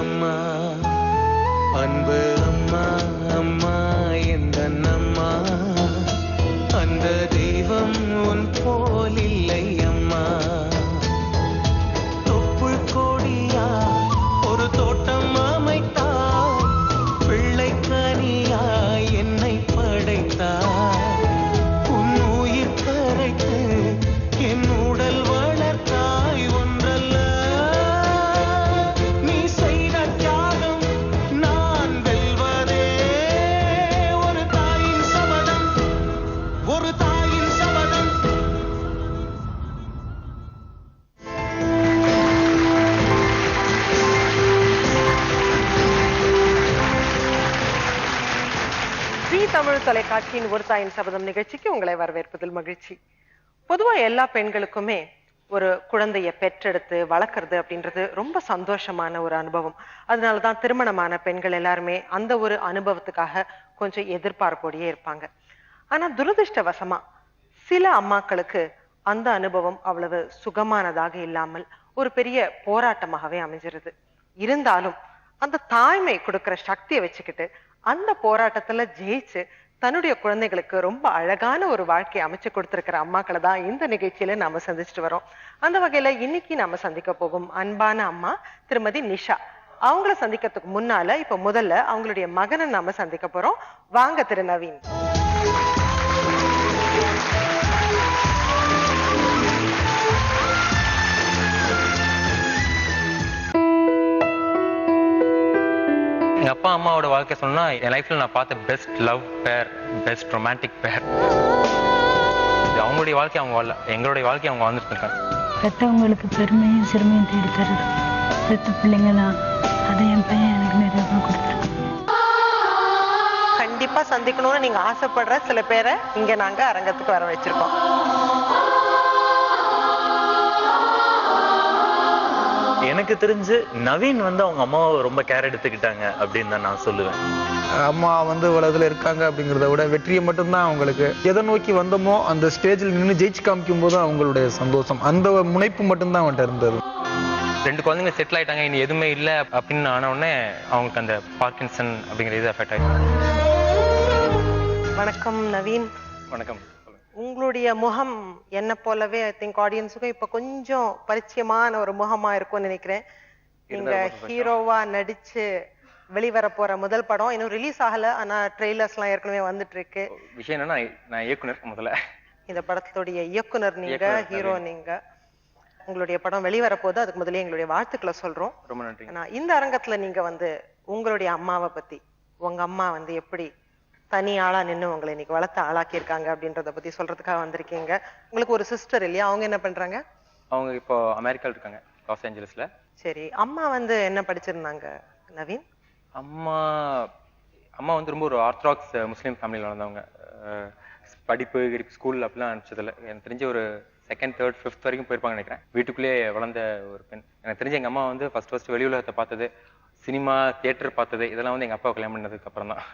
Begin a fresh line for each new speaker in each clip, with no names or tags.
அம்மா அன்பு அம்மா அம்மா எந்தன் அம்மா அந்த தெய்வம் உன் போல் இல்லை அம்மா தொப்புள் கொடியா ஒரு தோட்டம் அமைத்தாய் பிள்ளை கனியா என்னை படைத்தாய் உன் உயிர் கரைத்து என் உடல் வளர்த்தாய் ஒன்றல்ல நீ செய்த தியாகம் நான் வெல்வதே ஒரு தாயின் சபதம் ஒரு தாயின் சபதம்.
ஜீ தமிழ் தொலைக்காட்சியின் ஒரு தாயின் சபதம் நிகழ்ச்சிக்கு உங்களை வரவேற்பதில் மகிழ்ச்சி. பொதுவா எல்லா பெண்களுக்குமே ஒரு குழந்தைய பெற்றெடுத்து வளர்க்கறது அப்படின்றது ரொம்ப சந்தோஷமான ஒரு அனுபவம். அதனாலதான் திருமணமான பெண்கள் எல்லாருமே அந்த ஒரு அனுபவத்துக்காக கொஞ்சம் எதிர்பார்ப்போடையே இருப்பாங்க. ஆனா துரதிருஷ்டவசமா சில அம்மாக்களுக்கு அந்த அனுபவம் அவ்வளவு சுகமானதாக இல்லாமல் ஒரு பெரிய போராட்டமாகவே அமைஞ்சிருது. இருந்தாலும் அந்த தாய்மை கொடுக்கிற சக்தியை வச்சுக்கிட்டு அந்த போராட்டத்துல ஜெயிச்சு தன்னுடைய குழந்தைகளுக்கு ரொம்ப அழகான ஒரு வாழ்க்கையை அமைச்சு கொடுத்திருக்கிற அம்மாக்களை தான் இந்த நிகழ்ச்சியில நாம சந்திச்சுட்டு வரோம். அந்த வகையில இன்னைக்கு நாம சந்திக்க போகும் அன்பான அம்மா திருமதி நிஷா. அவங்கள சந்திக்கிறதுக்கு முன்னால இப்ப முதல்ல அவங்களுடைய மகனை நாம சந்திக்க போறோம். வாங்க திரு நவீன்.
எங்க அப்பா அம்மாவோட வாழ்க்கை சொன்னா என் லைஃப்ல நான் பார்த்த பெஸ்ட் லவ் பேர், பெஸ்ட் ரொமான்டிக் பேர். அவங்களுடைய வாழ்க்கை அவங்க வாழல, எங்களுடைய வாழ்க்கை அவங்க வாழ்ந்துட்டு இருக்காங்க.
பெற்றவங்களுக்கு பெருமையும் சிறுமையும் தேடி தருது. பெற்ற பிள்ளைங்களாம் அதை என் பையன் எனக்கு நிறைய கொடுத்துருக்கு.
கண்டிப்பா சந்திக்கணும்னு நீங்க ஆசைப்படுற சில பேரை இங்க நாங்க அரங்கத்துக்கு வர வச்சிருக்கோம்.
எனக்கு தெரிஞ்சு நவீன் அவங்க அம்மாவை ரொம்ப கேர் எடுத்துக்கிட்டாங்க அப்படின்னு தான் நான் சொல்லுவேன்.
அம்மா உலகத்துல இருக்காங்க அப்படிங்கிறத விட வெற்றியை மட்டும்தான் அவங்களுக்கு. எதை நோக்கி வந்தோமோ அந்த ஸ்டேஜில் நின்று ஜெயிச்சு காமிக்கும் போது அவங்களுடைய சந்தோஷம், அந்த முனைப்பு மட்டும்தான் அவன்கிட்ட இருந்தது.
2 குழந்தைங்க செட்டில் ஆயிட்டாங்க, இனி எதுவுமே இல்லை அப்படின்னு ஆன உடனே அவங்களுக்கு அந்த பார்க்கின்சன் அப்படிங்கிற இது அஃபெக்ட் ஆயிடுச்சு.
வணக்கம் நவீன்.
வணக்கம்.
உங்களுடைய முகம் என்ன போலவே ஐ திங்க் ஆடியன்ஸுக்கும் இப்ப கொஞ்சம் பரிச்சயமான ஒரு முகமா இருக்கும்னு நினைக்கிறேன். நீங்க ஹீரோவா நடிச்சு வெளிவர போற முதல் படம் இன்னும் ரிலீஸ் ஆகல, ஆனா ட்ரெய்லர்ஸ் எல்லாம் ஏற்கனவே வந்துட்டு இருக்கு.
விஷயம் என்னன்னா நான் இயக்குனர் முதல்ல.
இந்த படத்துடைய இயக்குனர் நீங்க, ஹீரோ நீங்க. உங்களுடைய படம் வெளிவர போது அதுக்கு முதல்ல எங்களுடைய வாழ்த்துக்களை சொல்றோம்.
ரொம்ப நன்றி.
இந்த அரங்கத்துல நீங்க உங்களுடைய அம்மாவை பத்தி, உங்க அம்மா எப்படி தனி ஆளா நின்று உங்களை இன்னைக்கு வளர்த்து ஆளாக்கி இருக்காங்க அப்படின்றத பத்தி சொல்றதுக்காக வந்திருக்கீங்க. உங்களுக்கு ஒரு சிஸ்டர் இல்லையா? அவங்க என்ன பண்றாங்க?
அவங்க இப்போ அமெரிக்கால இருக்காங்க, லாஸ் ஏஞ்சல்ஸ்ல.
சரி, அம்மா என்ன படிச்சிருந்தாங்க நவீன்?
அம்மா ரொம்ப ஒரு ஆர்த்தடாக்ஸ் முஸ்லீம் ஃபேமிலியில் வளர்ந்தவங்க. படிப்பு ஸ்கூல் அப்படிலாம் அனுப்பிச்சதில்ல. எனக்கு தெரிஞ்ச ஒரு 2nd 3rd 5th வரைக்கும் போயிருப்பாங்க நினைக்கிறேன். வீட்டுக்குள்ளேயே வளர்ந்த ஒரு பெண். எனக்கு தெரிஞ்ச எங்க அம்மா ஃபர்ஸ்ட் வெளி உலகத்தை பார்த்தது, சினிமா தியேட்டர் பார்த்தது, இதெல்லாம் எங்க அப்பா கல்யாணம் பண்ணதுக்கு அப்புறம் தான்.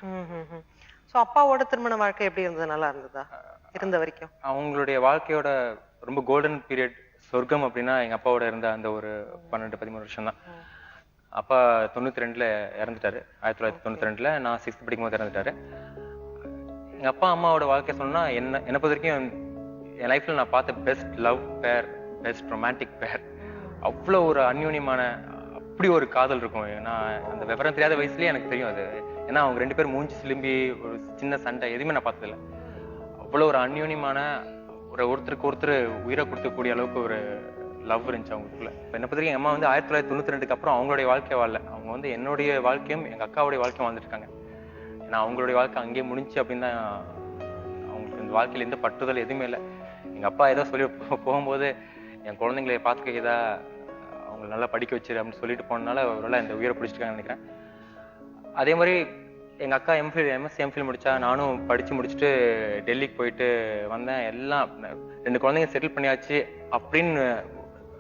சோ அப்பாவோட திருமண வாழ்க்கை எப்படி இருந்தது? நல்லா இருந்ததா இருந்த வரைக்கும்?
அவங்களுடைய வாழ்க்கையோட ரொம்ப கோல்டன் பீரியட், சொர்க்கம் அப்படின்னா எங்க அப்பாவோட இருந்த அந்த ஒரு 12-13 வருஷம் தான். அப்பா 92ல இறந்துட்டாரு. 1992ல நான் 6th படிக்கும் போது இறந்துட்டாரு. எங்க அப்பா அம்மாவோட வாழ்க்கை சொன்னா என்ன பொறுத்த வரைக்கும் என் லைஃப்ல நான் பார்த்த பெஸ்ட் லவ் பேர், பெஸ்ட் ரொமான்டிக் பேர். அவ்வளோ ஒரு அந்யோன்யமான அப்படி ஒரு காதல் இருக்கும். நான் அந்த விவரம் தெரியாத வயசுலயே எனக்கு தெரியும் அது. ஏன்னா அவங்க 2 பேரும் மூஞ்சி சிலும்பி ஒரு சின்ன சண்டை எதுவுமே நான் பார்த்ததில்லை. அவ்வளோ ஒரு அந்யோன்யமான ஒருத்தருக்கு ஒருத்தர் உயிரை கொடுக்கக்கூடிய அளவுக்கு ஒரு லவ் இருந்துச்சு அவங்களுக்குள்ள. என்ன பத்தி எங்க அம்மா 1992க்கு அப்புறம் அவங்களுடைய வாழ்க்கையை வாழல. அவங்க என்னுடைய வாழ்க்கையும் எங்க அக்காவுடைய வாழ்க்கையும் வாழ்ந்துருக்காங்க. ஏன்னா அவங்களுடைய வாழ்க்கை அங்கேயே முடிஞ்சு அப்படின்னு தான். அவங்களுக்கு இந்த வாழ்க்கையில எந்த பட்டுதல் எதுவுமே இல்லை. எங்க அப்பா ஏதோ சொல்லி போகும்போது என் குழந்தைங்களை பார்த்துக்கதா அவங்க நல்லா படிக்க வச்சிரு அப்படின்னு சொல்லிட்டு போனதுனால அவரால் இந்த உயிரை பிடிச்சிருக்காங்கன்னு நினைக்கிறேன். அதே மாதிரி எங்க அக்கா எம்எஸ்சி எம்ஃபில் முடிச்சா, நானும் படிச்சு முடிச்சுட்டு டெல்லிக்கு போயிட்டு வந்தேன். எல்லாம் 2 குழந்தைங்க செட்டில் பண்ணியாச்சு அப்படின்னு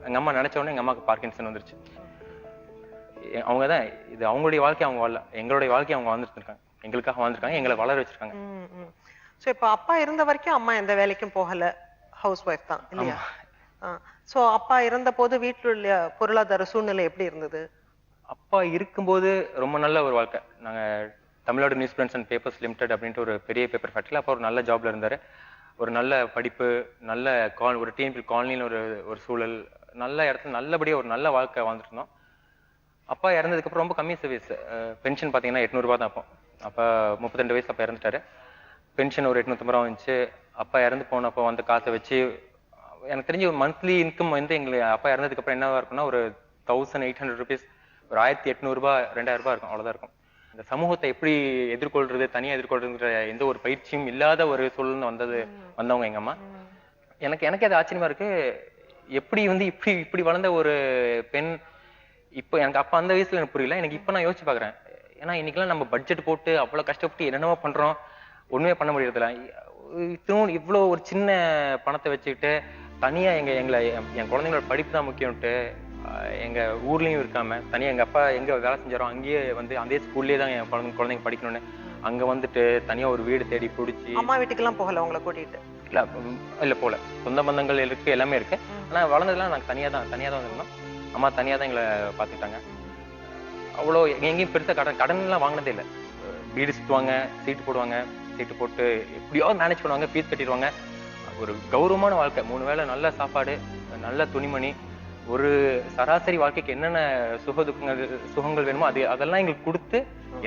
எங்க அம்மா நினைச்ச உடனே எங்க அம்மாவுக்கு பார்க்கின்சன் வந்துருச்சு. அவங்க தான் இது அவங்களுடைய வாழ்க்கை அவங்க வாழல, எங்களுடைய வாழ்க்கை அவங்க வாழ்ந்துட்டு இருக்காங்க. எங்களுக்காக வாழ்ந்துருக்காங்க, எங்களை வளர வச்சிருக்காங்க.
சோ இப்ப அப்பா இருந்த வரைக்கும் அம்மா எந்த வேலைக்கும் போகல, ஹவுஸ் ஒய்ஃப் தான் இல்லையா? சோ அப்பா இருந்த போது வீட்டுல பொருளாதார சூழ்நிலை எப்படி இருந்தது?
அப்பா இருக்கும்போது ரொம்ப நல்ல ஒரு வாழ்க்கை. நாங்க Tamil Nadu news prints and papers limited அப்படின்ட்டு ஒரு பெரிய பேப்பர் ஃபேக்டரியில் அப்பா ஒரு நல்ல ஜாப்ல இருந்தாரு. ஒரு நல்ல படிப்பு, நல்ல ஒரு டிஎன்பி காலனியில் ஒரு ஒரு சூழல், நல்ல இடத்துல நல்லபடியாக ஒரு நல்ல வாழ்க்கை வாழ்ந்துட்டு இருந்தோம். அப்பா இறந்ததுக்கு அப்புறம் ரொம்ப கம்மி சர்வீஸ். பென்ஷன் பார்த்தீங்கன்னா 800 ரூபாய் தான் அப்போ. அப்பா 32 வயசு அப்பா இறந்துட்டாரு. பென்ஷன் ஒரு 850 ரூபா வந்துச்சு. அப்பா இறந்து போனப்போ வந்த காசை வச்சு எனக்கு தெரிஞ்ச ஒரு மந்த்லி இன்கம் வந்து எங்களுக்கு அப்பா இறந்ததுக்கு அப்புறம் என்னவா இருக்குன்னா ஒரு 1800 ருபீஸ், ஒரு 1800 ரூபாய் 2000 ரூபாய் இருக்கும், அவ்வளவுதான் இருக்கும். இந்த சமூகத்தை எப்படி எதிர்கொள்றது, தனியா எதிர்கொள்றதுங்கிற எந்த ஒரு பயிற்சியும் இல்லாத ஒரு சூழல்னு வந்தவங்க எங்க அம்மா. எனக்கு அது ஆச்சரியமா இருக்கு. எப்படி வந்து இப்படி வளர்ந்த ஒரு பெண் இப்போ எனக்கு அப்ப அந்த வயசுல எனக்கு புரியல. எனக்கு இப்ப நான் யோசிச்சு பாக்குறேன். ஏன்னா இன்னைக்கெல்லாம் நம்ம பட்ஜெட் போட்டு அவ்வளவு கஷ்டப்பட்டு என்னென்னவோ பண்றோம், ஒண்ணுமே பண்ண முடியறதில்ல. இவ்வளவு ஒரு சின்ன பணத்தை வச்சுக்கிட்டு தனியா என் குழந்தைங்களோட படிப்பு தான் முக்கியம்ட்டு எங்க ஊர்லயும் இருக்காம தனியா எங்க அப்பா எங்க வேலை செஞ்சாரோ அங்கேயே வந்து அதே ஸ்கூல்லயே தான் என் குழந்தைங்க படிக்கணும்னு அங்க வந்துட்டு தனியா ஒரு வீடு தேடி பிடிச்சி.
அம்மா வீட்டுக்கெல்லாம் போகல உங்களை கூட்டிட்டு?
இல்ல போல. சொந்த பந்தங்கள் இருக்கு, எல்லாமே இருக்கு. ஆனா வளர்ந்ததுலாம் நாங்க தனியா தான் வந்திருந்தோம். அம்மா தனியா தான் எங்களை பாத்துக்கிட்டாங்க. அவ்வளோ எங்கேயும் பெருசா கடன் எல்லாம் வாங்கினதே இல்லை. வீடு சுத்துவாங்க, சீட்டு போடுவாங்க, சீட்டு போட்டு எப்படியாவது மேனேஜ் பண்ணுவாங்க, ஃபீஸ் கட்டிடுவாங்க. ஒரு கௌரவமான வாழ்க்கை, 3 வேளை நல்ல சாப்பாடு, நல்ல துணிமணி, ஒரு சராசரி வாழ்க்கைக்கு என்னென்ன சுகங்கள் வேணுமோ அதெல்லாம் எங்களுக்கு கொடுத்து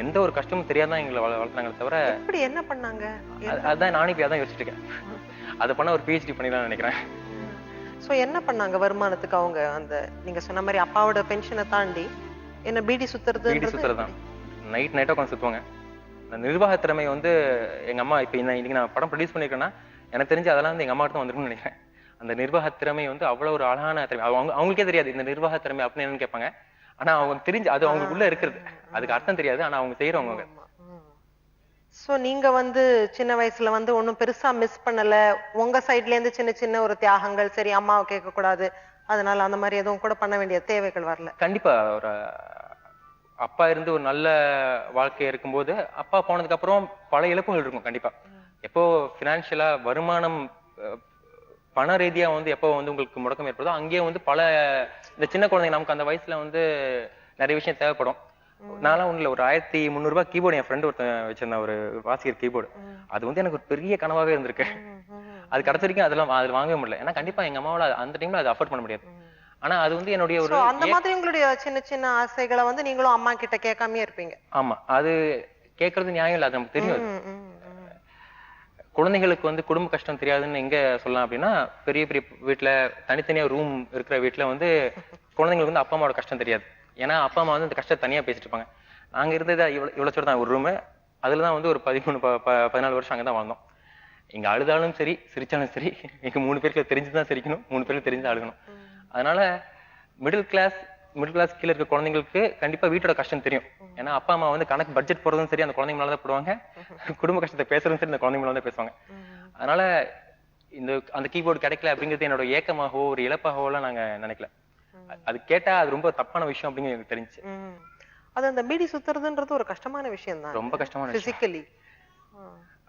எந்த ஒரு கஷ்டமும் தெரியாதான் எங்களை வளர்த்தாங்களே தவிர.
இப்படி என்ன பண்ணாங்க?
அதான் நானும் இப்ப அதான் யோசிச்சுட்டு இருக்கேன். அதை பண்ண ஒரு PhD பண்ணிதான் நினைக்கிறேன்.
சோ என்ன பண்ணாங்க வருமானத்துக்கு அவங்க? அந்த நீங்க சொன்ன மாதிரி அப்பாவோட பென்ஷனை தாண்டி என்ன பீடி சுத்துறதுதான்.
நைட்டா உட்காந்து சுத்துவாங்க. நிர்வாக திறமை வந்து எங்க அம்மா இப்ப இன்னைக்கு நான் படம் ப்ரொடியூஸ் பண்ணிருக்கேன்னா எனக்கு தெரிஞ்சு அதெல்லாம் வந்து எங்க அம்மா தான் வந்திருக்கும்னு நினைக்கிறேன். அந்த நிர்வாக திறமை வந்து அவ்வளவு ஒரு அழகான திறமை. அவங்களுக்கே தெரியாது இந்த நிர்வாக திறமை அப்படின்னு என்னன்னு கேட்பாங்க. ஆனா அவங்க தெரிஞ்சு அது அவங்களுக்குள்ள இருக்கிறது. அதுக்கு அர்த்தம் தெரியாது, ஆனா அவங்க செய்யறவங்க.
சோ நீங்க வந்து சின்ன வயசுல வந்து ஒண்ணும் பெருசா மிஸ் பண்ணல? உங்க சைட்ல இருந்து சின்ன சின்ன ஒரு தியாகங்கள், சரி அம்மாவை கேட்க கூடாது அதனால அந்த மாதிரி எதுவும் கூட பண்ண வேண்டிய தேவைகள் வரல?
கண்டிப்பா. ஒரு அப்பா இருந்து ஒரு நல்ல வாழ்க்கை இருக்கும்போது அப்பா போனதுக்கு அப்புறம் பல இழப்புகள் இருக்கும் கண்டிப்பா. எப்போ பினான்சியலா வருமானம் பண ரீதியா வந்து எப்போ வந்து உங்களுக்கு முடக்கம் ஏற்படுதோ அங்கேயே வந்து பல இந்த சின்ன குழந்தைங்க நமக்கு அந்த வயசுல வந்து நிறைய விஷயம் தேவைப்படும். நான்லாம் ஒண்ணுல ஒரு 1300 ரூபாய் கீபோர்டு என் ஃப்ரெண்ட் ஒருத்தன் வச்சிருந்தேன், ஒரு வாசிகர் கீபோர்டு. அது வந்து எனக்கு ஒரு பெரிய கனவாவே இருந்திருக்கு. அது கடைசி வரைக்கும் அதெல்லாம் அது வாங்கவே முடியல. ஏன்னா கண்டிப்பா எங்க அம்மாவால அந்த டைம்ல அதை அஃபோர்ட் பண்ண முடியாது. ஆனா அது வந்து என்னுடைய ஒரு
அந்த மாதிரி உங்களுடைய சின்ன சின்ன ஆசைகளை வந்து நீங்களும் அம்மா கிட்ட கேட்காமயே இருப்பீங்க?
ஆமா, அது கேட்கறது நியாயம் இல்லை, அது நமக்கு தெரியும். குழந்தைகளுக்கு வந்து குடும்ப கஷ்டம் தெரியாதுன்னு எங்க சொல்லலாம் அப்படின்னா, பெரிய பெரிய வீட்டுல தனித்தனியா ரூம் இருக்கிற வீட்டுல வந்து குழந்தைங்களுக்கு வந்து அப்பா அம்மாவோட கஷ்டம் தெரியாது. ஏன்னா அப்பா அம்மா வந்து இந்த கஷ்டத்தை தனியா பேசிட்டு இருப்பாங்க. நாங்க இருந்தது இவ்வளவு சொல்ல தான் ஒரு ரூமு. அதுலதான் வந்து ஒரு 13-14 வருஷம் அங்கதான் வாழ்ந்தோம். இங்க அழுதாலும் சரி சிரிச்சாலும் சரி எங்க 3 பேருக்கு தெரிஞ்சுதான் சிரிக்கணும், 3 பேருக்கு தெரிஞ்சுதான் அழுகணும். அதனால மிடில் கிளாஸ் கீழே இருக்க குழந்தைங்களுக்கு கண்டிப்பா வீட்டோட கஷ்டம் தெரியும். ஏன்னா அப்பா அம்மா வந்து கணக்கு பட்ஜெட் போறதும் சரி அந்த குழந்தைங்க மேலதான் போடுவாங்க, குடும்ப கஷ்டத்தை பேசுறதும் சரி இந்த குழந்தைங்க மேலதான் பேசுவாங்க. அதனால அந்த கீபோர்டு கிடைக்கல அப்படிங்கிறது என்னோட ஏக்கமாகவோ ஒரு இழப்பாகவோ எல்லாம் நாங்க நினைக்கல. அது கேட்டா அது ரொம்ப தப்பான விஷயம் அப்படின்னு எனக்கு தெரிஞ்சு.
அது அந்த பீடி சுத்துறதுன்றது ஒரு கஷ்டமான விஷயம் தான்,
ரொம்ப கஷ்டமான
பிசிக்கலி.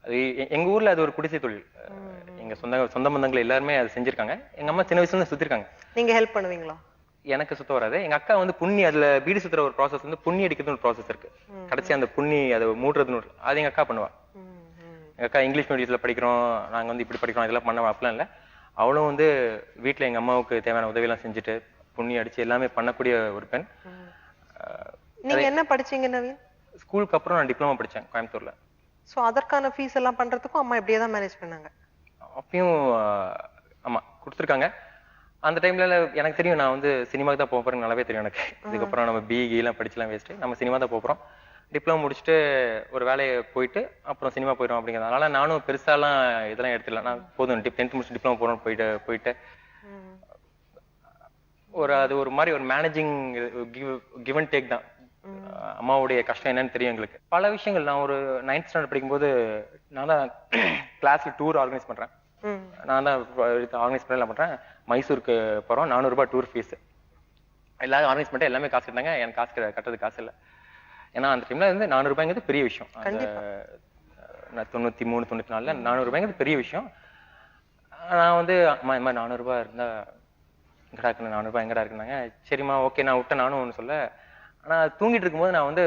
அது எங்க ஊர்ல அது ஒரு குடிசை தொழில். எங்க சொந்த பந்தங்கள் எல்லாருமே அது செஞ்சிருக்காங்க. எங்க அம்மா சின்ன வயசுல இருந்து சுத்திருக்காங்க.
நீங்க ஹெல்ப் பண்ணுவீங்களா?
எனக்கு சுத்த வராது. எங்க அக்கா வந்து புண்ணி, அதுல பீடி சுத்துற ஒரு ப்ராசஸ் வந்து புண்ணி அடிக்கிறதுன்னு ஒரு ப்ராசஸ் இருக்கு. கடைசி அந்த புண்ணி அதை மூடுறதுன்னு அது எங்க அக்கா பண்ணுவா. எங்க அக்கா இங்கிலீஷ் மீடியத்துல படிக்கிறோம், நாங்க வந்து இப்படி படிக்கிறோம், இதெல்லாம் பண்ண அப்படிலாம் இல்ல. அவளும் வந்து வீட்டுல எங்க அம்மாவுக்கு தேவையான உதவி எல்லாம் செஞ்சுட்டு புண்ணி அடிச்சு எல்லாமே பண்ணக்கூடிய ஒரு பெண்.
நீங்க என்ன படிச்சீங்க நவீன்?
ஸ்கூலுக்கு அப்புறம் நான் டிப்ளமா படிச்சேன் கோயம்புத்தூர்ல.
சோ அதற்கான ஃபீஸ் எல்லாம் பண்றதுக்கும் அம்மா இப்படியே தான் மேனேஜ் பண்ணாங்க?
அப்பயும் ஆமா கொடுத்துருக்காங்க. அந்த டைம்ல எனக்கு தெரியும் நான் வந்து சினிமாக்கு தான் போறேன்னு நல்லாவே தெரியும் எனக்கு. இதுக்கப்புறம் நம்ம BE எல்லாம் படிச்சுலாம் வேஸ்ட், நம்ம சினிமா தான் போறோம். டிப்ளமோ முடிச்சுட்டு ஒரு வேலையை போயிட்டு அப்புறம் சினிமா போயிடும் அப்படிங்கிறதுனால நானும் பெருசாலாம் இதெல்லாம் எடுத்துடல. நான் போதும் 10th முடிச்சு டிப்ளமோ போறோம்னு போயிட்டு அது ஒரு மாதிரி ஒரு மேனேஜிங் கிவ் அண்ட் டேக் தான். அம்மாவுடைய கஷ்டம் என்னன்னு தெரியும் எங்களுக்கு. பல விஷயங்கள் நான் ஒரு 9th ஸ்டாண்டர்ட் படிக்கும்போது நான் தான் கிளாஸ்ல டூர் ஆர்கனைஸ் பண்றேன். நான் தான் ஆர்கனைஸ் பண்றேன். மைசூருக்கு போறோம், 400 ரூபாய் டூர் ஃபீஸ். எல்லாரும் ஆர்கனைஸ் பண்ணிட்டு எல்லாமே காசு கட்டாங்க. எனக்கு காசு கட்டுறது காசு இல்லை. ஏன்னா அந்த டைம்ல வந்து 400 ரூபாய்ங்கிறது பெரிய விஷயம். 93-94ல 400 ரூபாய்ங்கிறது பெரிய விஷயம். நான் வந்து அம்மா இந்த மாதிரி 400 ரூபாய் இருந்தா எங்கடா இருக்குன்னு, 400 ரூபாய் எங்கடா இருக்குன்னாங்க. சரிம்மா ஓகே நான் விட்டேன். நானும் ஒன்று சொல்ல ஆனா தூங்கிட்டு இருக்கும்போது நான் வந்து